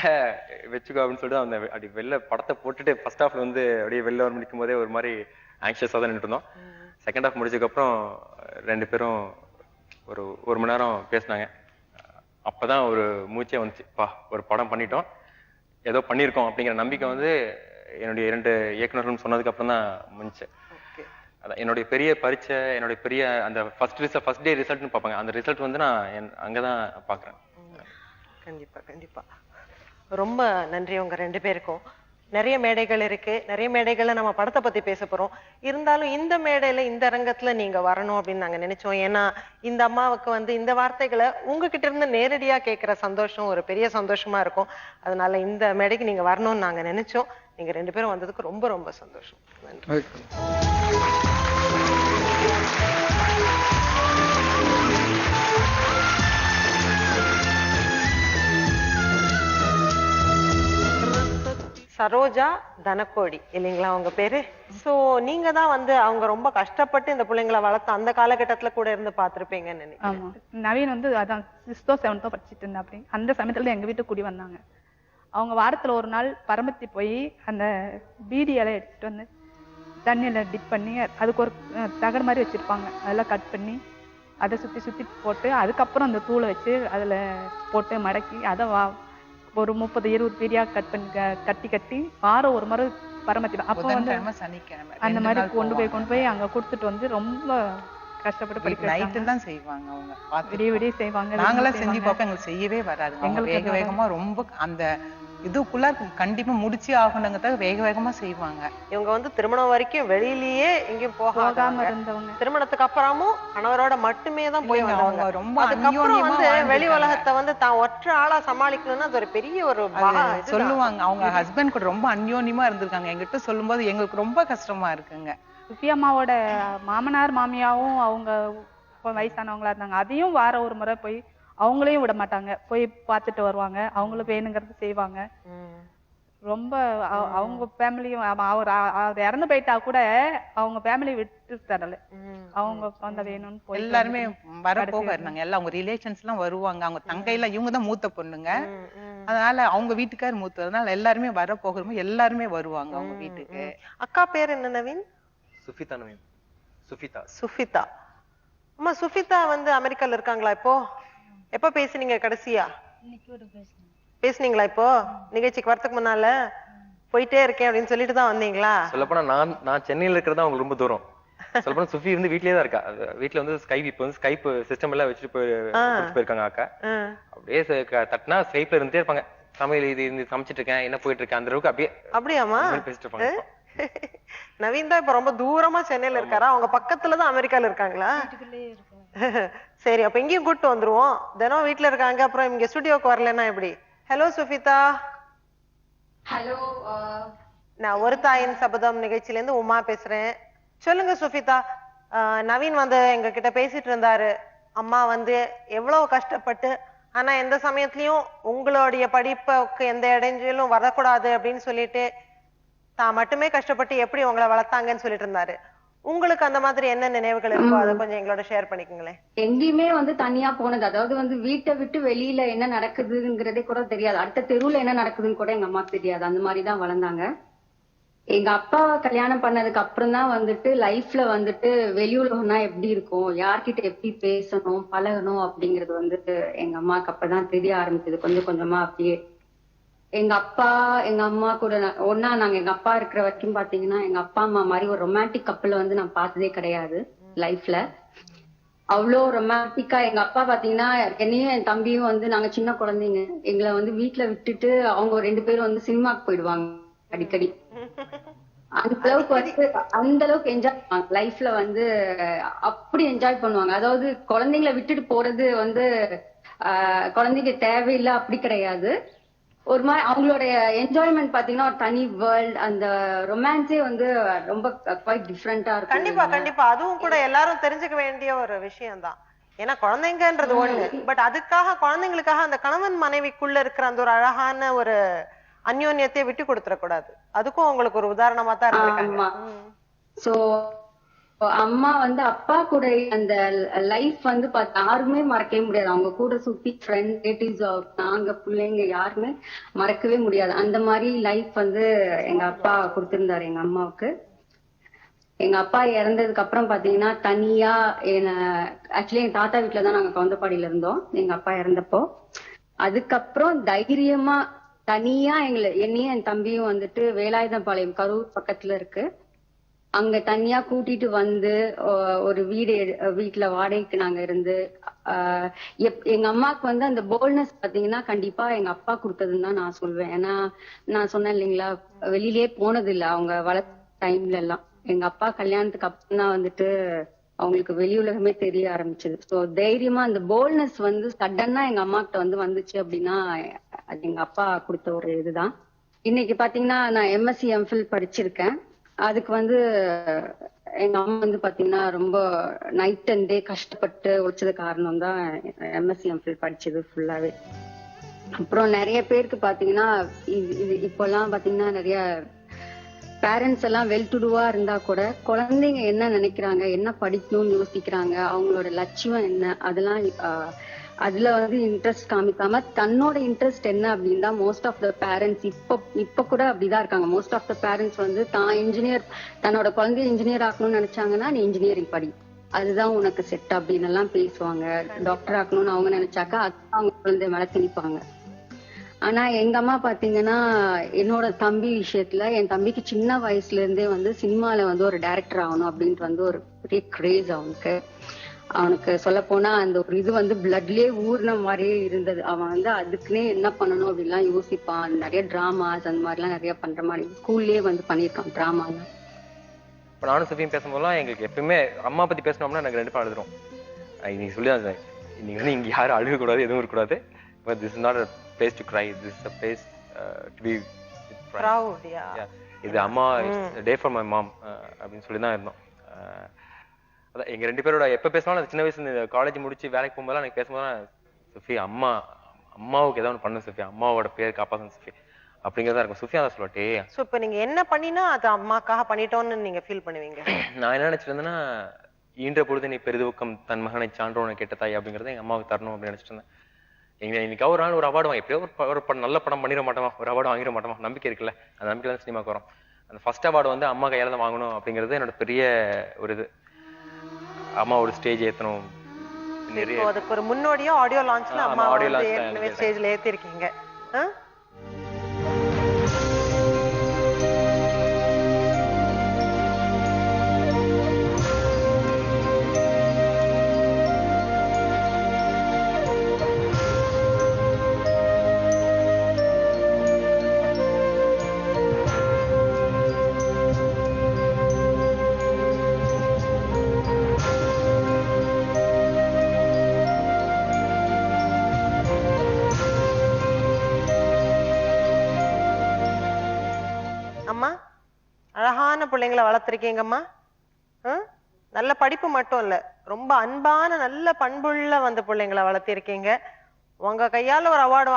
வச்சுக்கோ அப்படின்னு சொல்லிட்டு அந்த அப்படி வெளில படத்தை போட்டுட்டு ஃபர்ஸ்ட் ஹாஃப்ல வந்து அப்படியே வெளில வர முடிக்கும் போதே ஒரு மாதிரி ஆங்ஷியஸாக தான் நின்று இருந்தோம். செகண்ட் ஹாஃப் முடிச்சதுக்கப்புறம் 2 பேரும் ஒரு மணி நேரம் பேசினாங்க. அப்பதான் ஒரு மூச்சே வந்துச்சு, ஒரு படம் பண்ணிட்டோம், ஏதோ பண்ணியிருக்கோம் அப்படிங்கிற நம்பிக்கை வந்து என்னுடைய 2 இயக்குநர்களும் சொன்னதுக்கு அப்புறம் தான் முடிஞ்சு. அதான் என்னுடைய பெரிய பரீட்சை, என்னுடைய பெரிய அந்த ஃபர்ஸ்ட் டே ரிசல்ட்னு பார்ப்பாங்க, அந்த ரிசல்ட் வந்து நான் அங்கதான் பாக்குறேன்.
கண்டிப்பா கண்டிப்பா. ரொம்ப நன்றி உங்க 2 பேருக்கும். நிறைய மேடைகள் இருக்கு, நிறைய மேடைகள்ல நம்ம படத்தை பத்தி பேச போறோம். இருந்தாலும் இந்த மேடையில, இந்த அரங்கத்துல நீங்க வரணும் அப்படின்னு நாங்க நினைச்சோம். ஏன்னா இந்த அம்மாவுக்கு வந்து இந்த வார்த்தைகளை உங்ககிட்ட இருந்து நேரடியா கேட்கிற சந்தோஷம் ஒரு பெரிய சந்தோஷமா இருக்கும். அதனால இந்த மேடைக்கு நீங்க வரணும்னு நாங்க நினைச்சோம். நீங்க 2 பேரும் வந்ததுக்கு ரொம்ப ரொம்ப சந்தோஷம். நன்றி. சரோஜா தனக்கோடி இல்லைங்களா உங்க பேரு? சோ நீங்க தான் வந்து அவங்க ரொம்ப கஷ்டப்பட்டு இந்த பிள்ளைங்களை வளர்த்து அந்த காலகட்டத்துல கூட இருந்து பாத்திருப்பீங்கன்னு நினைக்கிறேன்.
ஆமா, நவீன் வந்து அதான் 6th or 7th படிச்சுட்டு இருந்தா. அப்படி அந்த சமயத்துல எங்க வீட்டுக்கு கூடி வந்தாங்க. அவங்க வாரத்துல ஒரு நாள் பரமத்தி போய் அந்த பீடி இலை எடுத்துட்டு வந்து தண்ணியில டிப் பண்ணி அதுக்கு ஒரு தகடு மாதிரி வச்சிருப்பாங்க, அதெல்லாம் கட் பண்ணி அதை சுத்தி சுத்தி போட்டு அதுக்கப்புறம் அந்த தூளை வச்சு அதுல போட்டு மடக்கி அதை ஒரு 30-20 பீடியா கட்டி கட்டி வாரம் ஒரு முறை பரமத்தி அப்போ வந்து அந்த மாதிரி கொண்டு போய் அங்க கொடுத்துட்டு வந்து ரொம்ப கஷ்டப்பட்டு படிக்கலாம்
செய்வாங்க. அவங்க
விடிய விடிய செய்வாங்க.
நாங்களாம் செஞ்சு பார்ப்போம், எங்களுக்கு செய்யவே வராது. எங்களுக்கு வேகமா ரொம்ப அந்த இதுக்குள்ள கண்டிப்பா முடிச்சு ஆகணுங்கிறத வேக வேகமா செய்வாங்க.
இவங்க வந்து திருமணம் வரைக்கும் வெளியிலயே எங்கேயும் போகாம
இருந்தவங்க.
திருமணத்துக்கு அப்புறமும் கணவரோட மட்டுமே தான் போய்
இல்லைங்க,
வந்தவங்க.
அவங்க ரொம்ப
அதுக்கப்புறம்
அந்யோன்யமா
வந்து வெளி
வாழ்ந்திருக்காங்க.
உலகத்தை வந்து தான் ஒற்றை ஆளா சமாளிக்கணும்னா அது ஒரு பெரிய ஒரு இதுதான்.
சொல்லுவாங்க அவங்க ஹஸ்பண்ட் கூட ரொம்ப அந்யோன்யமா இருந்திருக்காங்க. எங்கிட்ட சொல்லும்போது எங்களுக்கு ரொம்ப கஷ்டமா இருக்குங்க.
சுஃபி அம்மாவோட மாமனார் மாமியாவும் அவங்க வயசானவங்களா இருந்தாங்க. அதையும் வார ஒரு முறை போய் அவங்களையும் விட மாட்டாங்க, போய் பார்த்துட்டு வருவாங்க, அவங்களும் வேணுங்கிறது செய்வாங்க. ரொம்ப அவங்க ஃபேமிலியும் அவர் இறந்து போயிட்டா கூட அவங்க ஃபேமிலி விட்டு தரல, அவங்க சொந்த வேணும்னு போய்
எல்லாருமே வர போக இருந்தாங்க. எல்லாம் அவங்க ரிலேஷன்ஸ் எல்லாம் வருவாங்க. அவங்க தங்கையில இவங்க தான் மூத்த பொண்ணுங்க, அதனால அவங்க வீட்டுக்கார் மூத்த, அதனால எல்லாருமே வர போகிறோம், எல்லாருமே வருவாங்க அவங்க வீட்டுக்கு.
அக்கா பேர் என்ன நவீன்?
சுஃபிதா நவீன். சுஃபிதா.
சுஃபிதா. அம்மா சுஃபிதா வந்து அமெரிக்கால இருக்காங்களா இப்போ? எப்ப பேசுனீங்க கடைசியா? பேசுனீங்களா இப்போ நிகழ்ச்சிக்கு வரதுக்கு முன்னால? போயிட்டே இருக்கேன் அப்படின்னு சொல்லிட்டு தான் வந்தீங்களா?
சொல்லப்போனா நான் சென்னையில இருக்கிறதா அவங்களுக்கு ரொம்ப தூரம். சொல்லப்போனா சுஃபி வந்து வீட்லயே தான் இருக்கா. வீட்டுல வந்து ஸ்கைப் சிஸ்டம் எல்லாம் வச்சுட்டு போயிருக்காங்க அக்கா. அப்படியே தட்டினா ஸ்கைப்ல இருந்துட்டே இருப்பாங்க. சமையல் இது சமைச்சிட்டு இருக்கேன், என்ன போயிட்டு இருக்கேன், அந்த அளவுக்கு
அப்படியாமா
பேசிட்டு இருப்பாங்க.
நவீன் தான் இப்ப ரொம்ப தூரமா சென்னையில இருக்காரா? அவங்க பக்கத்துலதான் அமெரிக்கால இருக்காங்களா? சரி, அப்ப இங்கேயும் கூப்பிட்டு வந்துருவோம். தினம் வீட்டுல இருக்காங்க, அப்புறம் இங்க ஸ்டுடியோக்கு வரலன்னா எப்படி? ஹலோ சுஃபிதா.
ஹலோ,
நான் ஒரு தாயின் சபதம் நிகழ்ச்சியில இருந்து உமா பேசுறேன். சொல்லுங்க சுஃபிதா. நவீன் வந்து எங்க கிட்ட பேசிட்டு இருந்தாரு, அம்மா வந்து எவ்வளவு கஷ்டப்பட்டு, ஆனா எந்த சமயத்திலயும் உங்களுடைய படிப்புக்கு எந்த இடைஞ்சலும் வரக்கூடாது அப்படின்னு சொல்லிட்டு தான் மட்டுமே கஷ்டப்பட்டு எப்படி உங்களை வளர்த்தாங்கன்னு சொல்லிட்டு இருந்தாரு. உங்களுக்கு அந்த மாதிரி என்ன நினைவுகள் இருக்கோ அதை கொஞ்சம் எங்களோட ஷேர் பண்ணிக்கங்களேன்.
எங்கேயுமே வந்து தனியா போனது, அதாவது வந்து வீட்டை விட்டு வெளியில என்ன நடக்குதுங்கிறதே கூட தெரியாது, அடுத்த தெருவுல என்ன நடக்குதுன்னு கூட எங்க அம்மாக்கு தெரியாது. அந்த மாதிரிதான் வளர்ந்தாங்க. எங்க அப்பா கல்யாணம் பண்ணதுக்கு அப்புறம் தான் வந்துட்டு லைஃப்ல வந்துட்டு வெளியுலகம்னா எப்படி இருக்கும், யார்கிட்ட எப்படி பேசணும் பழகணும் அப்படிங்கிறது வந்துட்டு எங்க அம்மாக்கு அப்பதான் தெரிய ஆரம்பிச்சது கொஞ்சம் கொஞ்சமா. அப்படியே எங்க அப்பா எங்க அம்மா கூட ஒன்னா நாங்க எங்க அப்பா இருக்கிற வரைக்கும் பாத்தீங்கன்னா எங்க அப்பா அம்மா மாதிரி ஒரு ரொமான்டிக் கப்பல் வந்து நான் பார்த்ததே கிடையாது லைஃப்ல. அவ்வளோ ரொமான்டிக்கா எங்க அப்பா பாத்தீங்கன்னா என்னையும் என் தம்பியும் வந்து நாங்க சின்ன குழந்தைங்க, எங்களை வந்து வீட்டுல விட்டுட்டு அவங்க 2 பேரும் வந்து சினிமாக்கு போயிடுவாங்க அடிக்கடி. அந்த அளவுக்கு என்ஜாய் பண்ணுவாங்க லைஃப்ல வந்து, அப்படி என்ஜாய் பண்ணுவாங்க. அதாவது குழந்தைங்களை விட்டுட்டு போறது வந்து குழந்தைங்க தேவையில்லை அப்படி கிடையாது. ஒரு மாதிரி அவங்களுடைய என்ஜாய்மெண்ட் பாத்தீங்கன்னா ஒரு தனி வேர்ல்ட், அந்த ரொமான்ஸே வந்து ரொம்ப குவைட் டிஃப்ரெண்டா இருக்கும்.
கண்டிப்பா கண்டிப்பா, அதுவும் கூட எல்லாரும் தெரிஞ்சுக்க வேண்டிய ஒரு விஷயம் தான். ஏன்னா குழந்தைங்கன்றது ஒண்ணு, பட் அதுக்காக குழந்தைங்களுக்காக அந்த கணவன் மனைவிக்குள்ள இருக்கிற அந்த ஒரு அழகான ஒரு அந்யோன்யத்தை விட்டு கொடுத்துடக்கூடாது. அதுக்கும் உங்களுக்கு ஒரு உதாரணமா தான் இருக்காங்க.
சோ அம்மா வந்து அப்பா கூட அந்த லைஃப் வந்து யாருமே மறக்கவே முடியாது. அவங்க கூட சுத்தி ஃப்ரெண்ட் ரிலேட்டிவ்ஸ் நாங்க பிள்ளைங்க யாருமே மறக்கவே முடியாது. அந்த மாதிரி லைஃப் வந்து எங்க அப்பா கொடுத்திருந்தாரு எங்க அம்மாவுக்கு. எங்க அப்பா இறந்ததுக்கு அப்புறம் பாத்தீங்கன்னா தனியா ஆக்சுவலி எங்க தாத்தா வீட்டுலதான் நாங்க கவுந்தப்பாடியில இருந்தோம் எங்க அப்பா இறந்தப்போ. அதுக்கப்புறம் தைரியமா தனியா என்னையும் என் தம்பியும் வந்துட்டு வேலாயுதம்பாளையம் கரூர் பக்கத்துல இருக்கு, அங்க தனியா கூட்டிட்டு வந்து ஒரு வீட்டுல வாடகைக்கு நாங்க இருந்து எங்க அம்மாவுக்கு வந்து அந்த போல்ட்னஸ் பாத்தீங்கன்னா கண்டிப்பா எங்க அப்பா கொடுத்ததுன்னு தான் நான் சொல்வேன். ஏன்னா நான் சொன்னேன் இல்லைங்களா, வெளியிலேயே போனது இல்லை அவங்க வளர்த்த டைம்ல எல்லாம். எங்க அப்பா கல்யாணத்துக்கு அப்புறம் தான் வந்துட்டு அவங்களுக்கு வெளி உலகமே தெரிய ஆரம்பிச்சது. ஸோ தைரியமா அந்த போல்ட்னஸ் வந்து சடனா எங்க அம்மா கிட்ட வந்து வந்துச்சு அப்படின்னா அது எங்க அப்பா கொடுத்த ஒரு இதுதான். இன்னைக்கு பாத்தீங்கன்னா நான் எம்எஸ்சி எம்ஃபில் படிச்சிருக்கேன். அதுக்கு வந்து எங்க அம்மா வந்து பாத்தீங்கன்னா ரொம்ப நைட் அண்ட் டே கஷ்டப்பட்டு உழைச்சது காரணம் தான் எம்எஸ்சி எம்ஃபில் படிச்சது ஃபுல்லாவே. அப்புறம் நிறைய பேருக்கு பாத்தீங்கன்னா இப்பெல்லாம் பாத்தீங்கன்னா நிறைய பேரண்ட்ஸ் எல்லாம் வெல் டு டூவா இருந்தா கூட குழந்தைங்க என்ன நினைக்கிறாங்க, என்ன படிக்கணும்னு யோசிக்கிறாங்க, அவங்களோட லட்சியம் என்ன, அதெல்லாம் அதுல வந்து இன்ட்ரெஸ்ட் காமிக்காம தன்னோட இன்ட்ரெஸ்ட் என்ன அப்படின்னு தான் மோஸ்ட் ஆஃப் த பேரண்ட்ஸ் இப்ப கூட அப்படிதான் இருக்காங்க. மோஸ்ட் ஆஃப் த பேரண்ட்ஸ் வந்து தான் இன்ஜினியர், தன்னோட குழந்தைய இன்ஜினியர் ஆக்கணும்னு நினைச்சாங்கன்னா நீ இன்ஜினியரிங் படி, அதுதான் உனக்கு செட் அப்படின்னு எல்லாம் பேசுவாங்க. டாக்டர் ஆக்கணும்னு அவங்க நினைச்சாக்கா அதுதான் அவங்க குழந்தைய மேல திணிப்பாங்க. ஆனா எங்க அம்மா பாத்தீங்கன்னா என்னோட தம்பி விஷயத்துல, என் தம்பிக்கு சின்ன வயசுல இருந்தே வந்து சினிமால வந்து ஒரு டைரக்டர் ஆகணும் அப்படின்ட்டு வந்து ஒரு பெரிய கிரேஸ் அவனுக்கு. அவனுக்கு சொல்ல போனா அந்த ஒரு இது வந்து பிளட்லயே ஊர்ன மாதிரியே இருந்தது. அவன் வந்து அதுக்குன்னே என்ன பண்ணணும் அப்படின்லாம் யோசிப்பான். நிறைய டிராமாஸ் அந்த மாதிரிலாம் நிறைய பண்ற மாதிரி ஸ்கூல்லயே வந்து பண்ணியிருக்கான் டிராமாலாம்.
இப்போ நானும் சுஃபியும் பேசும்போதெல்லாம் எங்களுக்கு எப்பயுமே அம்மா பத்தி பேசணும்னா எனக்கு 2 பேரும் அழுதுரும். இன்னைக்கு சொல்லி தான் இன்னைக்கு வந்து இங்க யாரும் அழுகக்கூடாது, எதுவும் இருக்கக்கூடாது. But this is not a place to cry, this is a place to be
Proud, yeah.
இது அம்மா டே ஃபார் மை மாம் அப்படின்னு சொல்லி தான் இருந்தோம். அதான் எங்க 2 பேரோட எப்ப பேசினாலும் சின்ன வயசுல காலேஜ் முடிச்சு வேலைக்கு போகும்போது எனக்கு பேசும்போது சுஃபி அம்மாவுக்கு ஏதாவது பண்ணு சுஃபி, அம்மாவோட பேர் காப்பாத்தணும் சுஃபி அப்படிங்கிறதா இருக்கும். சுஃபி அதை சொல்லட்டே.
சோ இப்ப நீங்க என்ன பண்ணினா அது அம்மாக்காக பண்ணிட்டோம்னு நீங்க ஃபீல் பண்ணுவீங்க?
நான் என்ன நினைச்சிட்டு இருந்தேன்னா, ஈன்ற பொழுது நீ பெரிதுவக்கம் தன் மகனை சான்றோனை கேட்ட தாய் அப்படிங்கறத எங்க அம்மாவுக்கு தரணும் அப்படின்னு நினைச்சிட்டு இருந்தேன். இன்னைக்கு ஒரு நாள் ஒரு அவார்டு வாங்க, எப்படியோ ஒரு நல்ல படம் பண்ணிட மாட்டோமா, ஒரு அவார்டு வாங்கிட மாட்டோமா, நம்பிக்கை இருக்குல்ல, அந்த நம்பிக்கை தான் சினிமாக்கு வரும். அந்த ஃபர்ஸ்ட் அவார்டு வந்து அம்மா கையால தான் வாங்கணும் அப்படிங்கிறது என்னோட பெரிய ஒரு இது. அம்மா ஒரு ஸ்டேஜ் ஏத்தணும். நிறைய
அதுக்கு ஒரு முன்னோடியா ஆடியோ லான்ச்ல அம்மா வந்து ஏற்கனவே ஸ்டேஜ்ல ஏத்திருக்கீங்க. அம்மா அழகான பிள்ளைங்களை வளர்த்திருக்கீங்கம்மா. நல்ல படிப்பு மட்டும் இல்ல, ரொம்ப அன்பான நல்ல பண்புள்ள வந்த பிள்ளைங்களை வளர்த்திருக்கீங்க. உங்க கையால ஒரு அவார்டு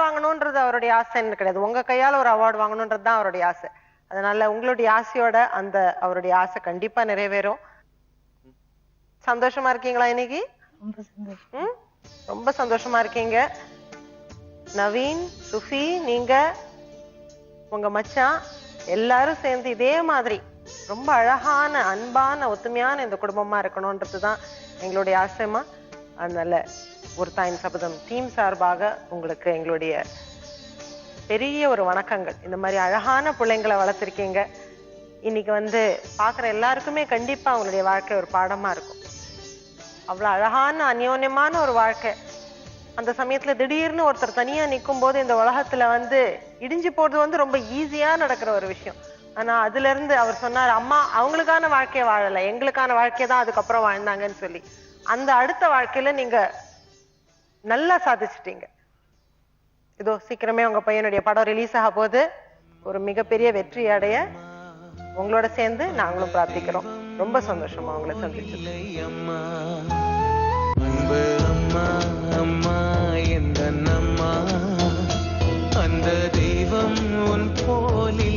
வாங்கணும்ன்றது அவருடைய ஆசைன்னு கிடையாது, உங்க கையால ஒரு அவார்டு வாங்கணும்ன்றது தான் அவருடைய ஆசை. அதனால உங்களுடைய ஆசையோட அந்த அவருடைய ஆசை கண்டிப்பா நிறைவேறும். சந்தோஷமா இருக்கீங்களா இன்னைக்கு? ரொம்ப சந்தோஷமா இருக்கீங்க. நவீன், சுஃபி, நீங்க, உங்க மச்சான் எல்லாரும் சேர்ந்து இதே மாதிரி ரொம்ப அழகான அன்பான ஒத்துமையான இந்த குடும்பமா இருக்கணும்ன்றதுதான் எங்களுடைய ஆசைமா. அதனால ஒரு தாயின் சபதம் டீம் சார்பாக உங்களுக்கு எங்களுடைய பெரிய ஒரு வணக்கங்கள். இந்த மாதிரி அழகான பிள்ளைங்களை வளர்த்திருக்கீங்க. இன்னைக்கு வந்து பாக்குற எல்லாருக்குமே கண்டிப்பா அவங்களுடைய வாழ்க்கை ஒரு பாடமா இருக்கும். அவ்வளவு அழகான அந்யோன்யமான ஒரு வாழ்க்கை. அந்த சமயத்துல திடீர்னு ஒருத்தர் தனியா நிற்கும் போது இந்த உலகத்துல வந்து இடிஞ்சு போறது வந்து ரொம்ப ஈஸியா நடக்கிற ஒரு விஷயம். ஆனா அதுல இருந்து அவர் சொன்னார், அம்மா அவங்களுக்கான வாழ்க்கைய வாழல, எங்களுக்கான வாழ்க்கைய தான் அதுக்கப்புறம் வாழ்ந்தாங்கன்னு சொல்லி. அந்த அடுத்த வாழ்க்கையில நீங்க நல்லா சாதிச்சிட்டீங்க. இதோ சீக்கிரமே உங்க பையனுடைய படம் ரிலீஸ் ஆக போது, ஒரு மிகப்பெரிய வெற்றி அடைய உங்களோட சேர்ந்து நாங்களும் பிரார்த்திக்கிறோம். ரொம்ப சந்தோஷமா உங்களை சந்திச்சது.
அம்மா எந்த அம்மா, அந்த தெய்வம் உன் போலி